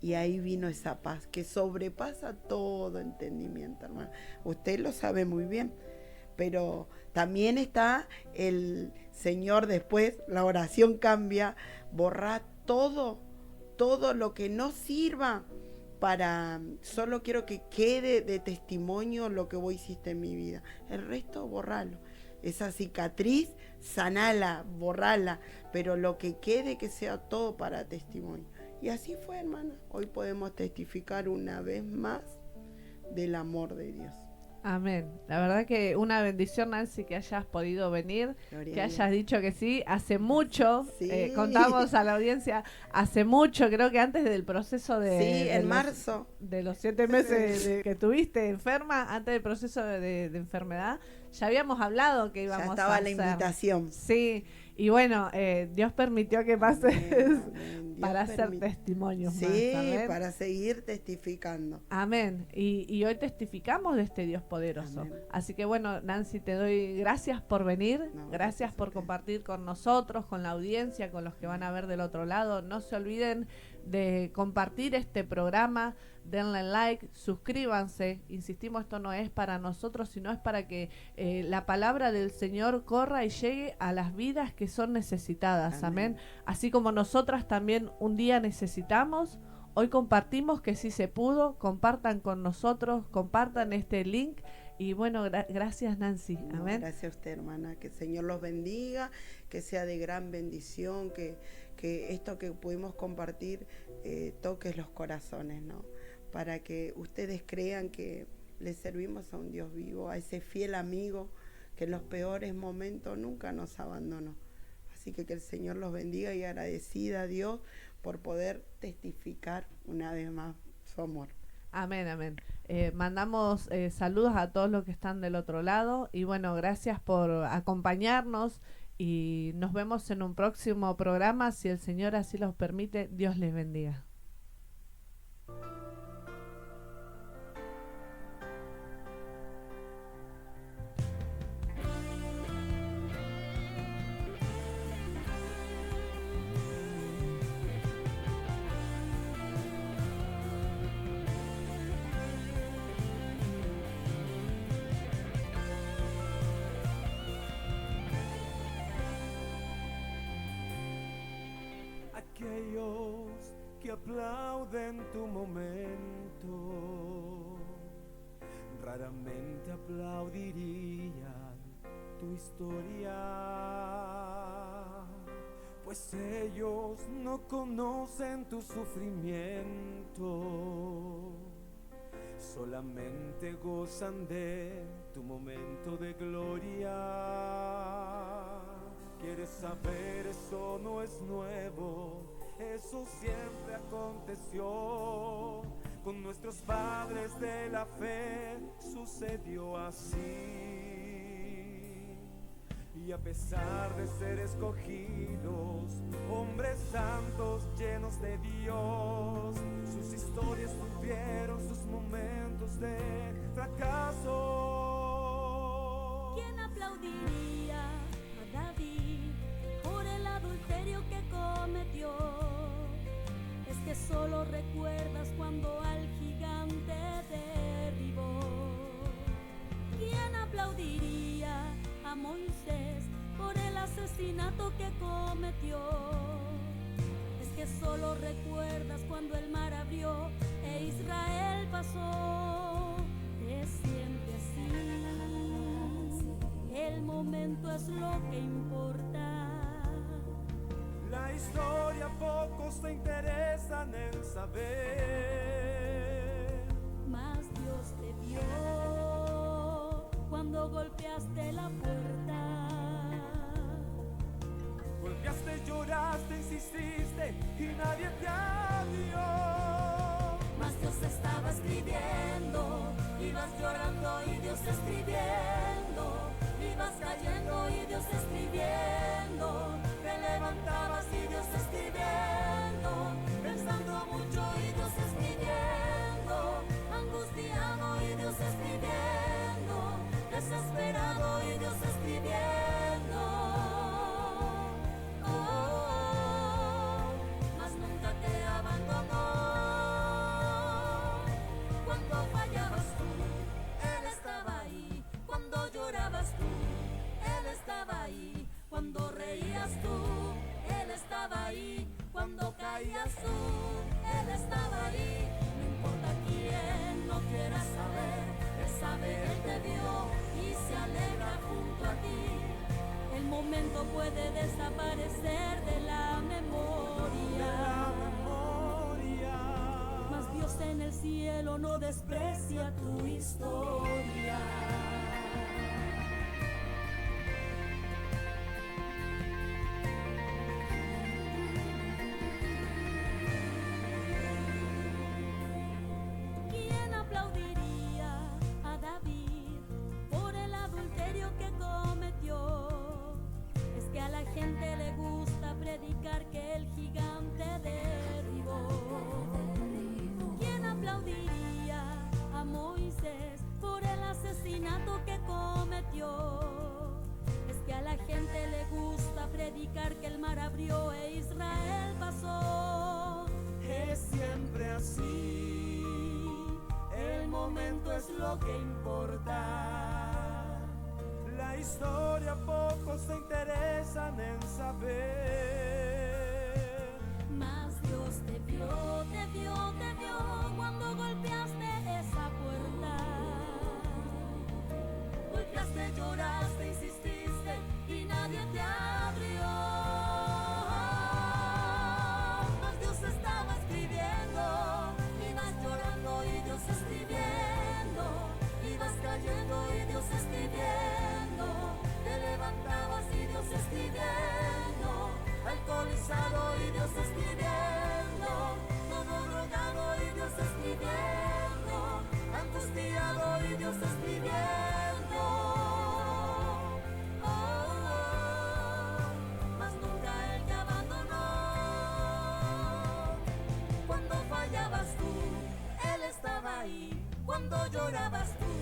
Speaker 5: Y ahí vino esa paz que sobrepasa todo entendimiento, hermano. Usted lo sabe muy bien, pero también está el Señor después, la oración cambia, borra todo lo que no sirva para, solo quiero que quede de testimonio lo que vos hiciste en mi vida. El resto, borralo. Esa cicatriz, sanala, borrala, pero lo que quede, que sea todo para testimonio. Y así fue, hermana. Hoy podemos testificar una vez más del amor de Dios.
Speaker 4: Amén. La verdad que una bendición, Nancy, que hayas podido venir,
Speaker 5: Gloria
Speaker 4: que
Speaker 5: a Dios.
Speaker 4: hayas dicho que sí. Hace mucho,
Speaker 5: Sí.
Speaker 4: contamos a la audiencia, hace mucho, creo que antes del proceso
Speaker 5: Sí, en marzo.
Speaker 4: de los 7 meses que tuviste enferma, antes del proceso de enfermedad, ya habíamos hablado que íbamos
Speaker 5: Ya estaba
Speaker 4: a
Speaker 5: la
Speaker 4: hacer.
Speaker 5: invitación.
Speaker 4: Sí, y bueno, Dios permitió que pases
Speaker 5: Amén, amén. Dios
Speaker 4: para hacer
Speaker 5: permite.
Speaker 4: testimonios
Speaker 5: Sí,
Speaker 4: más. Amén.
Speaker 5: para seguir testificando.
Speaker 4: Amén. Y hoy testificamos de este Dios poderoso.
Speaker 5: Amén.
Speaker 4: Así que bueno, Nancy, te doy gracias por venir,
Speaker 5: No,
Speaker 4: gracias
Speaker 5: gracias a
Speaker 4: por
Speaker 5: usted.
Speaker 4: compartir con nosotros, con la audiencia, con los que van a ver del otro lado. No se olviden de compartir este programa, denle like, suscríbanse. Insistimos, esto no es para nosotros, sino es para que la palabra del Señor corra y llegue a las vidas que son necesitadas. Amén.
Speaker 5: Amén.
Speaker 4: Así como nosotras también un día necesitamos, hoy compartimos que sí se pudo. Compartan con nosotros, compartan este link Y bueno, gracias Nancy.
Speaker 5: No,
Speaker 4: Amén.
Speaker 5: gracias a usted, hermana. Que el Señor los bendiga, que sea de gran bendición, que esto que pudimos compartir toque los corazones, ¿no? Para que ustedes crean que le servimos a un Dios vivo, a ese fiel amigo que en los peores momentos nunca nos abandonó. Así que el Señor los bendiga y agradecida a Dios por poder testificar una vez más su amor.
Speaker 4: Amén, amén. Mandamos saludos a todos los que están del otro lado y bueno, gracias por acompañarnos y nos vemos en un próximo programa, si el Señor así los permite. Dios les bendiga.
Speaker 1: Aquellos que aplauden tu momento raramente aplaudirían tu historia, pues ellos no conocen tu sufrimiento, solamente gozan de tu momento de gloria. ¿Quieres saber? Eso no es nuevo, eso siempre aconteció. Con nuestros padres de la fe sucedió así. Y a pesar de ser escogidos, hombres santos llenos de Dios, sus historias tuvieron sus momentos de fracaso.
Speaker 2: ¿Quién aplaudiría a David por el adulterio que cometió? Es que solo recuerdas cuando al gigante derribó. ¿Quién aplaudiría a Moisés por el asesinato que cometió? Es que solo recuerdas cuando el mar abrió e Israel pasó. Es siempre así, el momento es lo que importa.
Speaker 1: La historia pocos te interesan en saber,
Speaker 2: Mas Dios te vio cuando golpeaste la puerta.
Speaker 1: golpeaste, lloraste, insististe y nadie te adió.
Speaker 2: Mas Dios estaba escribiendo, ibas llorando y Dios escribiendo, ibas cayendo y Dios escribiendo, te levantabas y Dios escribiendo, pensando mucho y Dios escribiendo, angustiado y Dios escribiendo, desesperado y Dios escribiendo. Mas nunca te abandonó. Cuando fallabas tú, Él estaba ahí. Cuando llorabas tú, Él estaba ahí. Cuando reías tú, Él estaba ahí. Cuando caías tú, Él estaba ahí. No importa quién no quiera saber, Él sabe, Él te vio y se alegra junto a ti. El momento puede desaparecer de la memoria, mas Dios en el cielo no desprecia tu historia. ¿Quién aplaudiría a David por el adulterio que cometió? Es que a la gente le gusta predicar que el gigante derribó. ¿Quién aplaudiría a Moisés por el asesinato que cometió? Es que a la gente le gusta predicar que el mar abrió e Israel pasó.
Speaker 1: Es siempre así, el momento es lo que importa. La historia pocos se interesan en saber,
Speaker 2: Mas Dios te vio, te vio, te vio cuando golpeaste esa puerta. que lloraste, insististe y nadie te abrió. Mas Dios estaba escribiendo, ibas llorando y Dios escribiendo, ibas cayendo y Dios escribiendo, te levantabas y Dios escribiendo, alcoholizado y Dios escribiendo, todo drogado y Dios escribiendo, angustiado y Dios escribiendo. Oh, oh, mas nunca Él te abandonó. Cuando fallabas tú, Él estaba ahí. Cuando llorabas tú,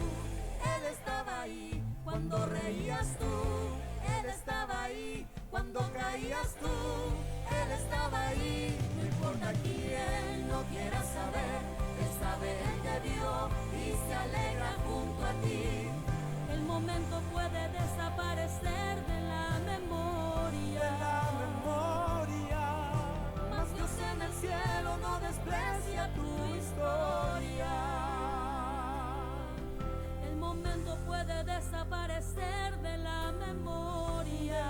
Speaker 2: Él estaba ahí. Cuando reías tú, Él estaba ahí. Cuando caías tú, Él estaba ahí. No importa quién no quiera saber, Él sabe, Él te vio y se alegra junto a ti. El momento puede desaparecer de la memoria, mas Dios en el cielo no desprecia tu historia. El momento puede desaparecer de la memoria,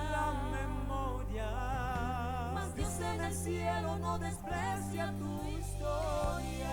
Speaker 2: mas Dios en el cielo no desprecia tu historia.